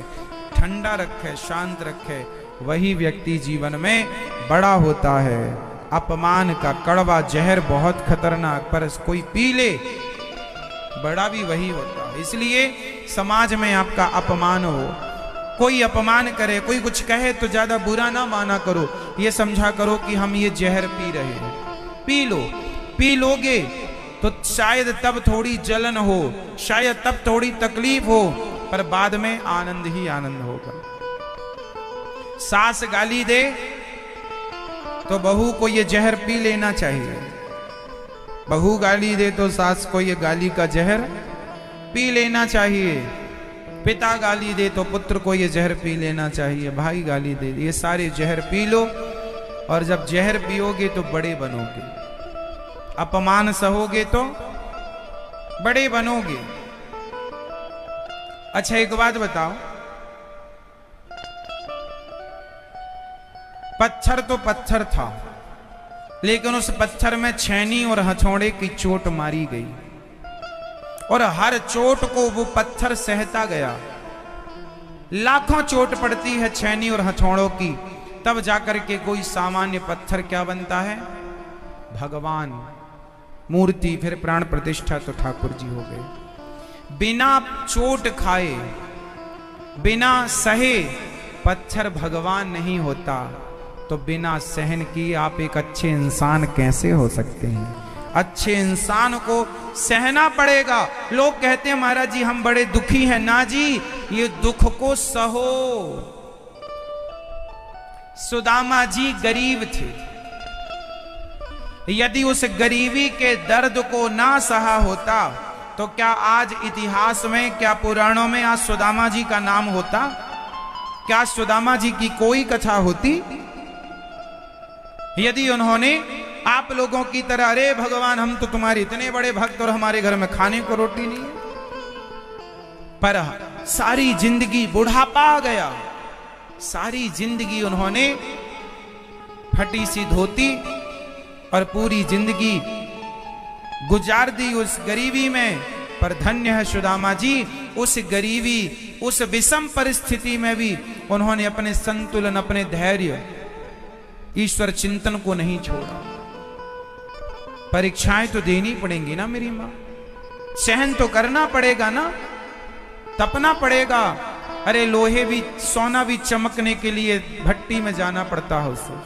ठंडा रखे, शांत रखे, वही व्यक्ति जीवन में बड़ा होता है। अपमान का कड़वा जहर बहुत खतरनाक, पर कोई पी ले बड़ा भी वही होता है। इसलिए समाज में आपका अपमान हो, कोई अपमान करे, कोई कुछ कहे तो ज्यादा बुरा ना माना करो, ये समझा करो कि हम ये जहर पी रहे हैं। पी लो, पी लोगे तो शायद तब थोड़ी जलन हो, शायद तब थोड़ी तकलीफ हो, पर बाद में आनंद ही आनंद होगा। सास गाली दे तो बहू को ये जहर पी लेना चाहिए। बहू गाली दे तो सास को ये गाली का जहर पी लेना चाहिए। पिता गाली दे तो पुत्र को ये जहर पी लेना चाहिए। भाई गाली दे, ये सारे जहर पी लो, और जब जहर पियोगे तो बड़े बनोगे। अपमान सहोगे तो बड़े बनोगे। अच्छा एक बात बताओ, पत्थर तो पत्थर था, लेकिन उस पत्थर में छेनी और हथौड़े की चोट मारी गई, और हर चोट को वो पत्थर सहता गया। लाखों चोट पड़ती है छेनी और हथौड़ों की, तब जाकर के कोई सामान्य पत्थर क्या बनता है? भगवान, मूर्ति, फिर प्राण प्रतिष्ठा तो ठाकुर जी हो गए। बिना चोट खाए, बिना सहे पत्थर भगवान नहीं होता, तो बिना सहन किए आप एक अच्छे इंसान कैसे हो सकते हैं? अच्छे इंसान को सहना पड़ेगा। लोग कहते हैं महाराज जी हम बड़े दुखी हैं। ना जी, ये दुख को सहो। सुदामा जी गरीब थे, यदि उस गरीबी के दर्द को ना सहा होता तो क्या आज इतिहास में, क्या पुराणों में आज सुदामा जी का नाम होता? क्या सुदामा जी की कोई कथा होती? यदि उन्होंने आप लोगों की तरह, अरे भगवान हम तो तुम्हारे इतने बड़े भक्त और हमारे घर में खाने को रोटी नहीं है, पर सारी जिंदगी बुढ़ापा आ गया, सारी जिंदगी उन्होंने फटी सी धोती और पूरी जिंदगी गुजार दी उस गरीबी में। पर धन्य है सुदामा जी, उस गरीबी, उस विषम परिस्थिति में भी उन्होंने अपने संतुलन, अपने धैर्य, ईश्वर चिंतन को नहीं छोड़ा। परीक्षाएं तो देनी पड़ेंगी ना मेरी मां, सहन तो करना पड़ेगा ना, तपना पड़ेगा। अरे लोहे भी, सोना भी चमकने के लिए भट्टी में जाना पड़ता है उसे।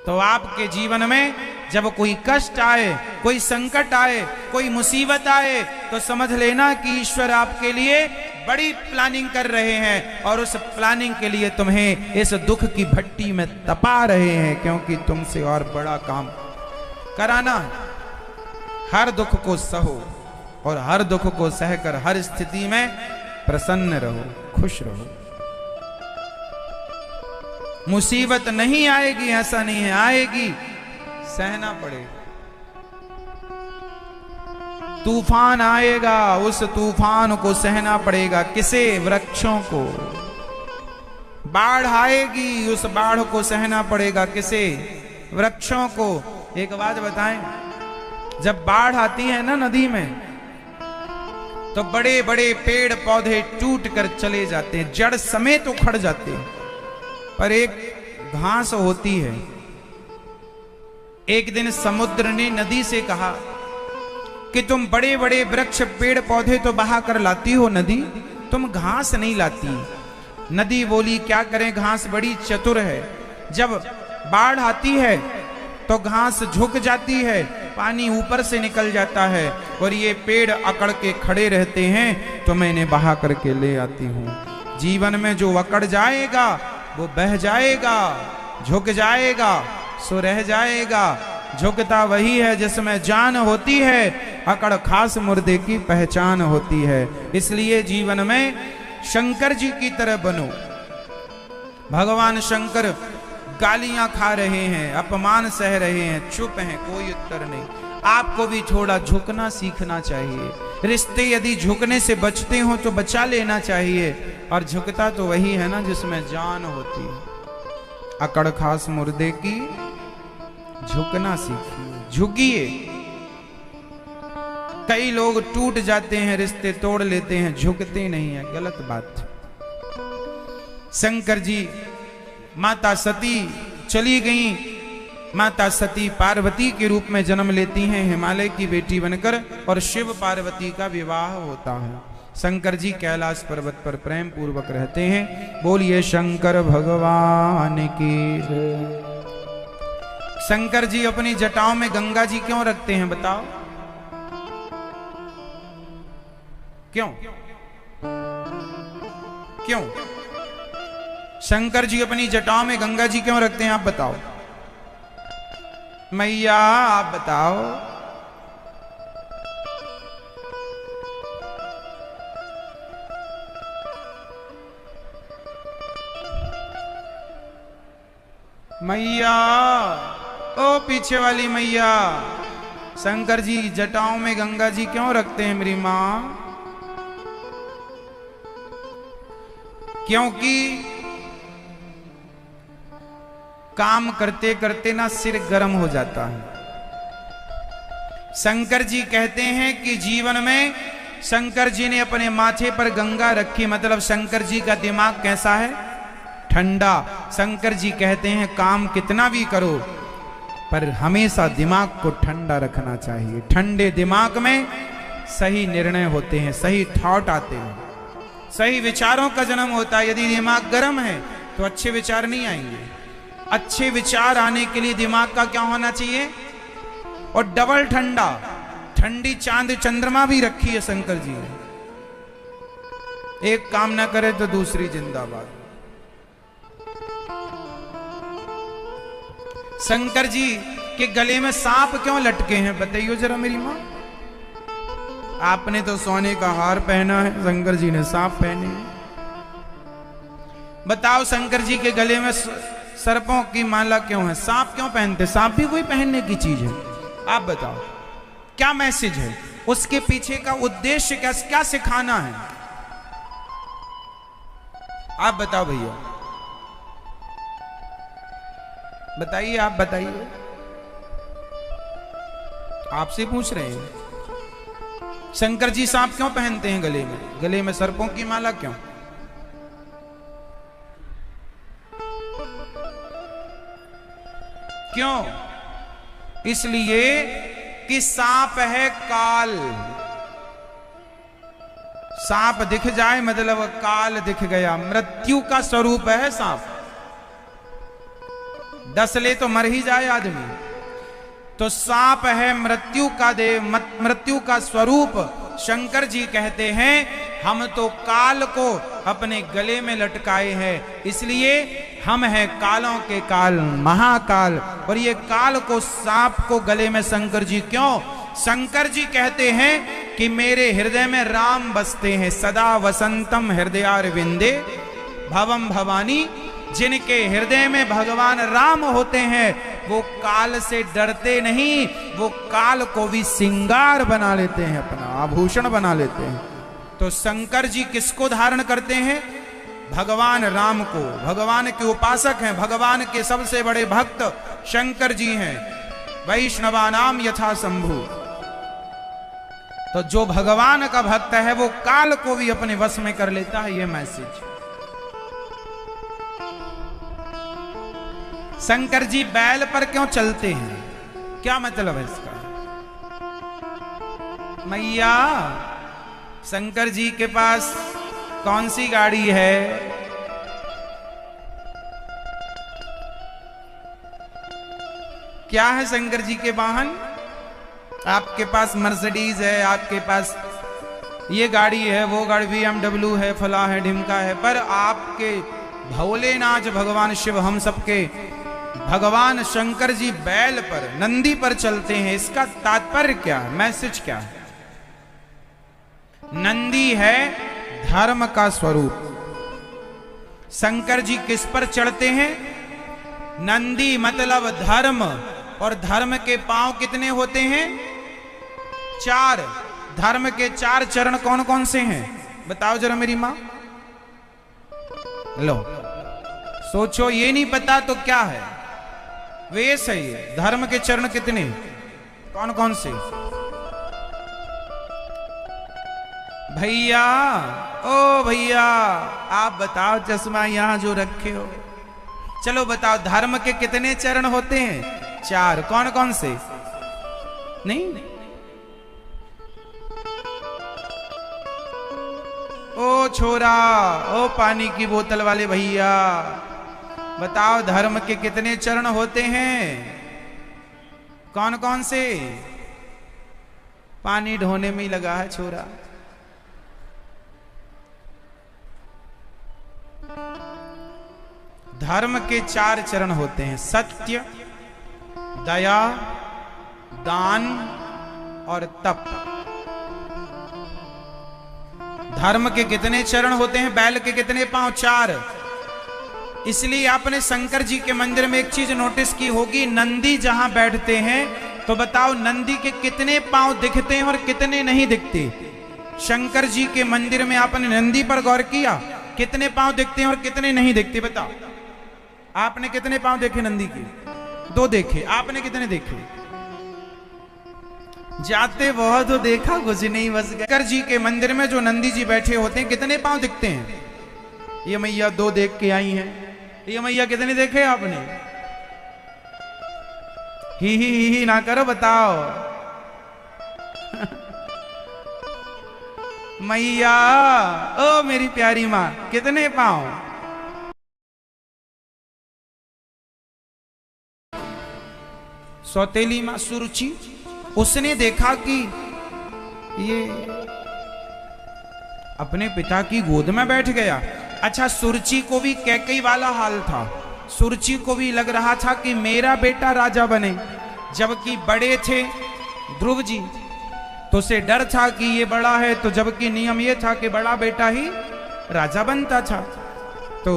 तो आपके जीवन में जब कोई कष्ट आए, कोई संकट आए, कोई मुसीबत आए, तो समझ लेना कि ईश्वर आपके लिए बड़ी प्लानिंग कर रहे हैं, और उस प्लानिंग के लिए तुम्हें इस दुख की भट्टी में तपा रहे हैं, क्योंकि तुमसे और बड़ा काम कराना है। हर दुख को सहो और हर दुख को सहकर हर स्थिति में प्रसन्न रहो, खुश रहो। मुसीबत नहीं आएगी ऐसा नहीं है, आएगी, सहना पड़ेगा। तूफान आएगा, उस तूफान को सहना पड़ेगा। किसे? वृक्षों को। बाढ़ आएगी, उस बाढ़ को सहना पड़ेगा। किसे? वृक्षों को। एक बात बताएं, जब बाढ़ आती है ना नदी में, तो बड़े बड़े पेड़ पौधे टूट कर चले जाते हैं, जड़ समेत उखड़ जाते हैं, पर एक घास होती है। एक दिन समुद्र ने नदी से कहा कि तुम बड़े बड़े वृक्ष, पेड़ पौधे तो बहा कर लाती हो नदी, तुम घास नहीं लाती। नदी बोली क्या करें, घास बड़ी चतुर है। जब बाढ़ आती है तो घास झुक जाती है, पानी ऊपर से निकल जाता है, और ये पेड़ अकड़ के खड़े रहते हैं तो मैं इन्हें बहा करके ले आती हूँ। जीवन में जो अकड़ जाएगा वो बह जाएगा, झुक जाएगा सो रह जाएगा। झुकता वही है जिसमें जान होती है, अकड़ खास मुर्दे की पहचान होती है। इसलिए जीवन में शंकर जी की तरह बनो। भगवान शंकर गालियां खा रहे हैं, अपमान सह रहे हैं, चुप हैं, कोई उत्तर नहीं। आपको भी थोड़ा झुकना सीखना चाहिए। रिश्ते यदि झुकने से बचते हो तो बचा लेना चाहिए, और झुकता तो वही है ना जिसमें जान होती है। अकड़ खास मुर्दे की, झुकना सीखिए, झुकिए। कई लोग टूट जाते हैं, रिश्ते तोड़ लेते हैं, झुकते नहीं है, गलत बात। शंकर जी, माता सती चली गई, माता सती पार्वती के रूप में जन्म लेती हैं हिमालय की बेटी बनकर, और शिव पार्वती का विवाह होता है। शंकर जी कैलाश पर्वत पर प्रेम पूर्वक रहते हैं। बोलिए शंकर भगवान की जय। शंकर जी अपनी जटाओं में गंगा जी क्यों रखते हैं बताओ? क्यों क्यों शंकर जी अपनी जटाओं में गंगा जी क्यों रखते हैं आप बताओ? मैया आप बताओ। मैया, ओ पीछे वाली मैया, शंकर जी जटाओं में गंगा जी क्यों रखते हैं मेरी मां? क्योंकि काम करते करते ना सिर गर्म हो जाता है। शंकर जी कहते हैं कि जीवन में शंकर जी ने अपने माथे पर गंगा रखी, मतलब शंकर जी का दिमाग कैसा है? ठंडा। शंकर जी कहते हैं काम कितना भी करो पर हमेशा दिमाग को ठंडा रखना चाहिए। ठंडे दिमाग में सही निर्णय होते हैं, सही थॉट आते हैं, सही विचारों का जन्म होता है। यदि दिमाग गर्म है तो अच्छे विचार नहीं आएंगे। अच्छे विचार आने के लिए दिमाग का क्या होना चाहिए? और डबल ठंडा, ठंडी चांद चंद्रमा भी रखी है शंकर जी ने। एक काम ना करे तो दूसरी जिंदाबाद। शंकर जी के गले में सांप क्यों लटके हैं बताइयो जरा मेरी मां? आपने तो सोने का हार पहना है, शंकर जी ने सांप पहने हैं। बताओ शंकर जी के गले में सर्पों की माला क्यों है? सांप क्यों पहनते? सांप भी कोई पहनने की चीज है? आप बताओ क्या मैसेज है उसके पीछे का उद्देश्य? क्या सिखाना है? आप बताओ भैया, बताइए, आप बताइए, आपसे पूछ रहे हैं। शंकर जी सांप क्यों पहनते हैं गले में? गले में सर्पों की माला क्यों? क्यों? इसलिए कि सांप है काल। सांप दिख जाए मतलब काल दिख गया, मृत्यु का स्वरूप है सांप। डस ले तो मर ही जाए आदमी। तो सांप है मृत्यु का देव, मृत्यु का स्वरूप। शंकर जी कहते हैं हम तो काल को अपने गले में लटकाए हैं, इसलिए हम हैं कालों के काल, महाकाल। और ये काल को, सांप को गले में शंकर जी क्यों? शंकर जी कहते हैं कि मेरे हृदय में राम बसते हैं, सदा वसंतम हृदयारविंदे भवम भवानी। जिनके हृदय में भगवान राम होते हैं वो काल से डरते नहीं, वो काल को भी सिंगार बना लेते हैं, अपना आभूषण बना लेते हैं। तो शंकर जी किसको धारण करते हैं? भगवान राम को। भगवान के उपासक हैं, भगवान के सबसे बड़े भक्त शंकर जी हैं। वैष्णवानाम यथा शंभु। तो जो भगवान का भक्त है वो काल को भी अपने वश में कर लेता है। ये मैसेज। शंकर जी बैल पर क्यों चलते हैं? क्या मतलब है इसका? मैया, शंकर जी के पास कौन सी गाड़ी है? क्या है शंकर जी के वाहन? आपके पास मर्सिडीज है, आपके पास ये गाड़ी है, वो गाड़ी BMW है, फला है, ढिमका है, पर आपके भोलेनाथ भगवान शिव, हम सबके भगवान शंकर जी बैल पर, नंदी पर चलते हैं। इसका तात्पर्य क्या है? मैसेज क्या है? नंदी है धर्म का स्वरूप। शंकर जी किस पर चढ़ते हैं? नंदी मतलब धर्म। और धर्म के पांव कितने होते हैं? 4। धर्म के 4 चरण कौन कौन से हैं? बताओ जरा मेरी मां। लो सोचो, ये नहीं पता तो क्या है? वे सही है। धर्म के चरण कितने, कौन कौन से? भैया, ओ भैया आप बताओ, चश्मा यहां जो रखे हो, चलो बताओ धर्म के कितने चरण होते हैं? 4। कौन कौन से? नहीं, ओ छोरा, ओ पानी की बोतल वाले भैया, बताओ धर्म के कितने चरण होते हैं? कौन कौन से? पानी ढोने में ही लगा है छोरा। धर्म के 4 चरण होते हैं: सत्य, दया, दान और तप। धर्म के कितने चरण होते हैं? बैल के कितने पांव? 4। इसलिए आपने शंकर जी के मंदिर में एक चीज नोटिस की होगी, नंदी जहां बैठते हैं तो बताओ नंदी के कितने पांव दिखते हैं और कितने नहीं दिखते? शंकर जी के मंदिर में आपने नंदी पर गौर किया? कितने पांव दिखते हैं और कितने नहीं दिखते? बताओ, आपने कितने पांव देखे नंदी के? 2 देखे। आपने कितने देखे? जाते बहुत हो, देखा कुछ नहीं, बस शंकर जी के मंदिर में जो नंदी जी बैठे होते हैं कितने पांव दिखते हैं? ये मैया 2 देख के आई हैं। ये मैया कितने देखे आपने? ही ना करो, बताओ। मैया, ओ मेरी प्यारी मां, कितने पांव? सौतेली मां सुरुचि, उसने देखा कि ये अपने पिता की गोद में बैठ गया। अच्छा, सुरुचि को भी कैकई वाला हाल था। सुरुचि को भी लग रहा था कि मेरा बेटा राजा बने, जबकि बड़े थे ध्रुव जी, तो उसे डर था कि ये बड़ा है, तो जबकि नियम ये था कि बड़ा बेटा ही राजा बनता था। तो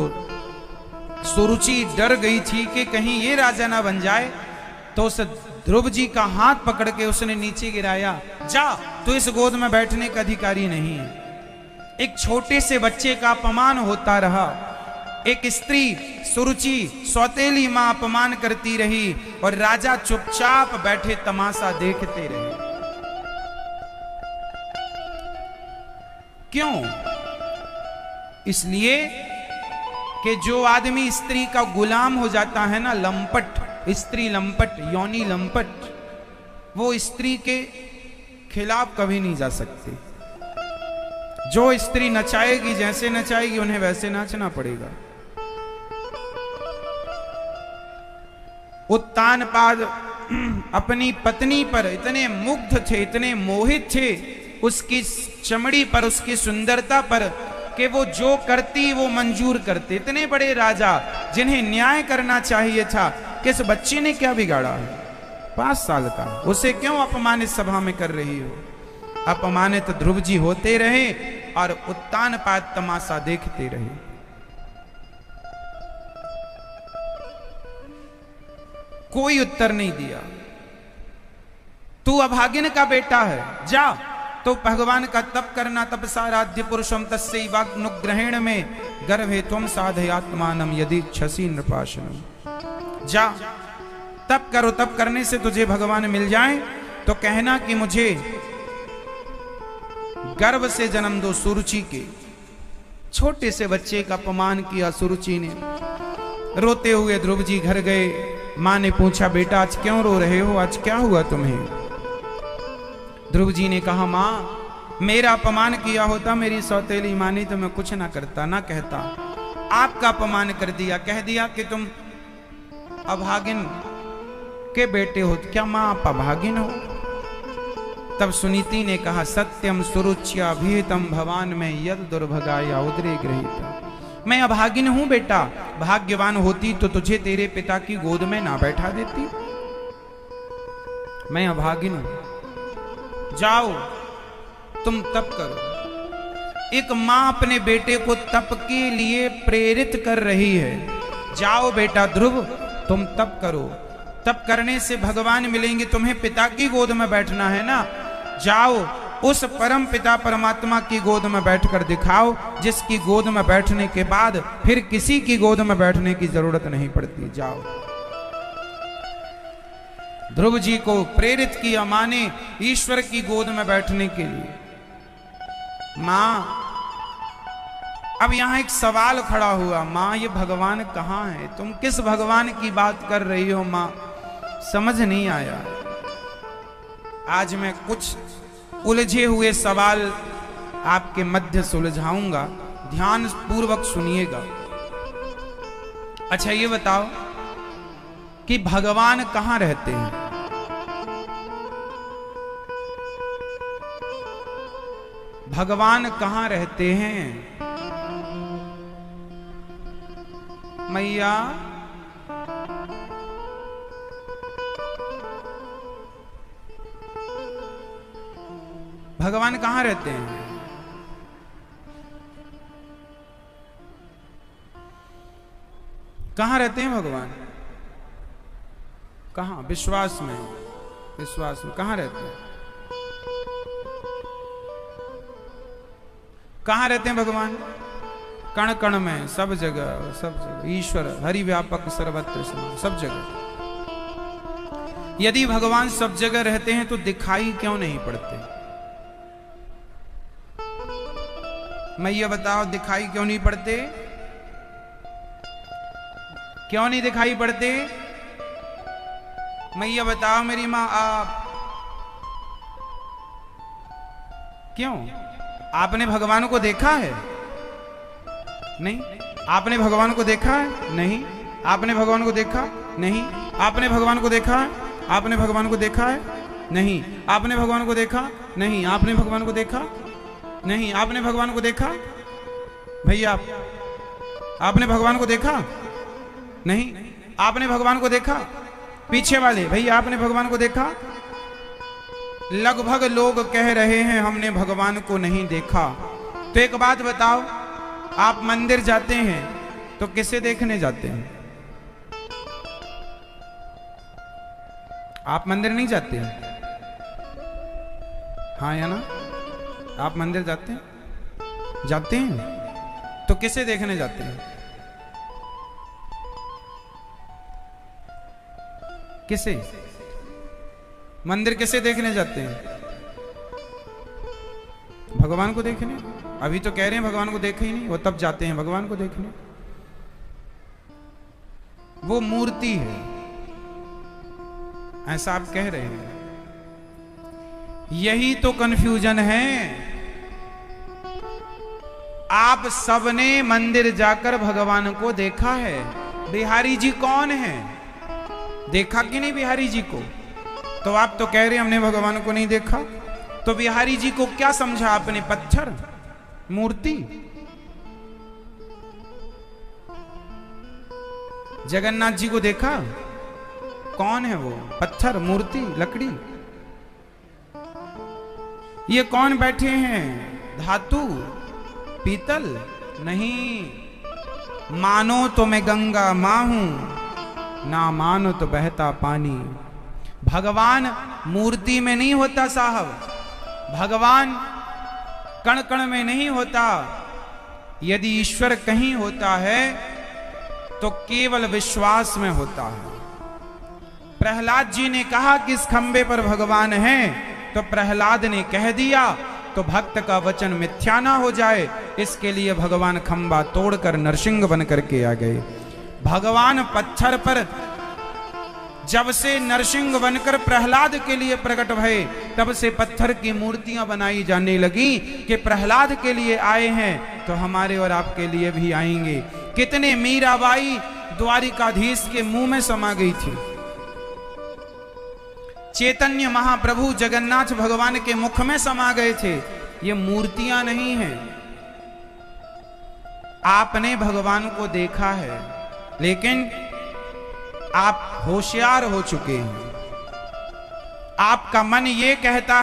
सुरुचि डर गई थी कि कहीं ये राजा ना बन जाए, तो उस ध्रुव जी का हाथ पकड़ के उसने नीचे गिराया। जा, तो इस गोद में बैठने का अधिकारी नहीं है। एक छोटे से बच्चे का अपमान होता रहा। एक स्त्री सुरुचि, सौतेली मां अपमान करती रही और राजा चुपचाप बैठे तमाशा देखते रहे। क्यों? इसलिए कि जो आदमी स्त्री का गुलाम हो जाता है ना, लंपट, स्त्री लंपट, योनि लंपट, वो स्त्री के खिलाफ कभी नहीं जा सकते। जो स्त्री नचाएगी, जैसे नचाएगी, उन्हें वैसे नाचना पड़ेगा। उत्तानपाद अपनी पत्नी पर इतने मुग्ध थे, इतने मोहित थे उसकी चमड़ी पर, उसकी सुंदरता पर, कि वो जो करती वो मंजूर करते। इतने बड़े राजा जिन्हें न्याय करना चाहिए था, किस बच्चे ने क्या बिगाड़ा है? 5 साल का, उसे क्यों अपमानित सभा में कर रही हो? अपमानित ध्रुव जी होते रहे और उत्तानपाद तमाशा देखते रहे। कोई उत्तर नहीं दिया। तू अभागिन का बेटा है, जा तो भगवान का तप करना। तपसाराध्य पुरुषम तस्यैवाग्नुग्रहेण में गर्भे त्वं साधयात्मानम यदि छसी नृपाशनम। जा तप करो, तप करने से तुझे भगवान मिल जाए तो कहना कि मुझे गर्भ से जन्म दो। सुरुचि के छोटे से बच्चे का अपमान किया सुरुचि ने। रोते हुए ध्रुव जी घर गए। मां ने पूछा, बेटा आज क्यों रो रहे हो, आज क्या हुआ तुम्हें? ध्रुव जी ने कहा, मां मेरा अपमान किया होता मेरी सौतेली मां ने तो मैं कुछ ना करता, ना कहता। आपका अपमान कर दिया, कह दिया कि तुम अभागिन के बेटे हो, क्या मां आप अभागिन हो? तब सुनीति ने कहा, सत्यम सुरुच्या भीतम भवान में यद दुर्भगाया उदरे गृहीता। मैं अभागिन हूं बेटा, भाग्यवान होती तो तुझे तेरे पिता की गोद में ना बैठा देती। मैं अभागिन हूं, जाओ तुम तप करो। एक मां अपने बेटे को तप के लिए प्रेरित कर रही है। जाओ बेटा ध्रुव, तुम तप करो, तप करने से भगवान मिलेंगे। तुम्हें पिता की गोद में बैठना है ना, जाओ उस परम पिता परमात्मा की गोद में बैठकर दिखाओ, जिसकी गोद में बैठने के बाद फिर किसी की गोद में बैठने की जरूरत नहीं पड़ती। जाओ। ध्रुव जी को प्रेरित किया मां ने ईश्वर की गोद में बैठने के लिए। मां, अब यहां एक सवाल खड़ा हुआ, मां ये भगवान कहां है? तुम किस भगवान की बात कर रही हो मां? समझ नहीं आया। आज मैं कुछ उलझे हुए सवाल आपके मध्य सुलझाऊंगा, ध्यान पूर्वक सुनिएगा। अच्छा ये बताओ कि भगवान कहां रहते हैं? भगवान कहां रहते हैं? मैया, भगवान कहां रहते हैं? कहां रहते हैं भगवान? कहां? विश्वास में, विश्वास में कहां रहते हैं? कहां रहते हैं भगवान? कण कण में, सब जगह, सब जगह। ईश्वर हरि व्यापक सर्वत्र समान, सब जगह। यदि भगवान सब जगह रहते हैं तो दिखाई क्यों नहीं पड़ते? मैं ये बताओ, दिखाई क्यों नहीं पड़ते? क्यों नहीं दिखाई पड़ते? मैं ये बताओ मेरी मां, आप क्यों? आपने भगवान को देखा है? नहीं। आपने भगवान को देखा है? नहीं। आपने भगवान को देखा? नहीं। आपने भगवान को देखा है? आपने भगवान को देखा है? नहीं। आपने भगवान को देखा? नहीं। आपने भगवान को देखा? नहीं। आपने भगवान को देखा? भैया आपने भगवान को देखा? नहीं। आपने भगवान को देखा? पीछे वाले भैया, आपने भगवान को देखा? लगभग लोग कह रहे हैं हमने भगवान को नहीं देखा। तो एक बात बताओ, आप मंदिर जाते हैं तो किसे देखने जाते हैं? आप मंदिर नहीं जाते हैं? हाँ या ना? आप मंदिर जाते हैं? जाते हैं तो किसे देखने जाते हैं? किसे? मंदिर किसे देखने जाते हैं? भगवान को देखने। अभी तो कह रहे हैं भगवान को देखे ही नहीं, वो तब जाते हैं भगवान को देखने। वो मूर्ति है, ऐसा आप कह रहे हैं। यही तो कंफ्यूजन है। आप सबने मंदिर जाकर भगवान को देखा है। बिहारी जी कौन है? देखा कि नहीं बिहारी जी को? तो आप तो कह रहे हैं हमने भगवान को नहीं देखा। तो बिहारी जी को क्या समझा आपने? पत्थर, मूर्ति। जगन्नाथ जी को देखा? कौन है वो? पत्थर, मूर्ति, लकड़ी। ये कौन बैठे हैं? धातु, पीतल? नहीं। मानो तो मैं गंगा मां हूं, ना मानो तो बहता पानी। भगवान मूर्ति में नहीं होता साहब, भगवान कण कण में नहीं होता। यदि ईश्वर कहीं होता है तो केवल विश्वास में होता है। प्रहलाद जी ने कहा कि इस खंबे पर भगवान है, तो प्रहलाद ने कह दिया तो भक्त का वचन मिथ्या ना हो जाए, इसके लिए भगवान खंबा तोड़कर नरसिंह बन करके आ गए। भगवान पत्थर पर जब से नरसिंह बनकर प्रहलाद के लिए प्रकट भये, तब से पत्थर की मूर्तियां बनाई जाने लगी कि प्रहलाद के लिए आए हैं तो हमारे और आपके लिए भी आएंगे। कितने मीराबाई द्वारिकाधीश के मुंह में समा गई थी। चैतन्य महाप्रभु जगन्नाथ भगवान के मुख में समा गए थे। ये मूर्तियां नहीं हैं। आपने भगवान को देखा है, लेकिन आप होशियार हो चुके हैं। आपका मन ये कहता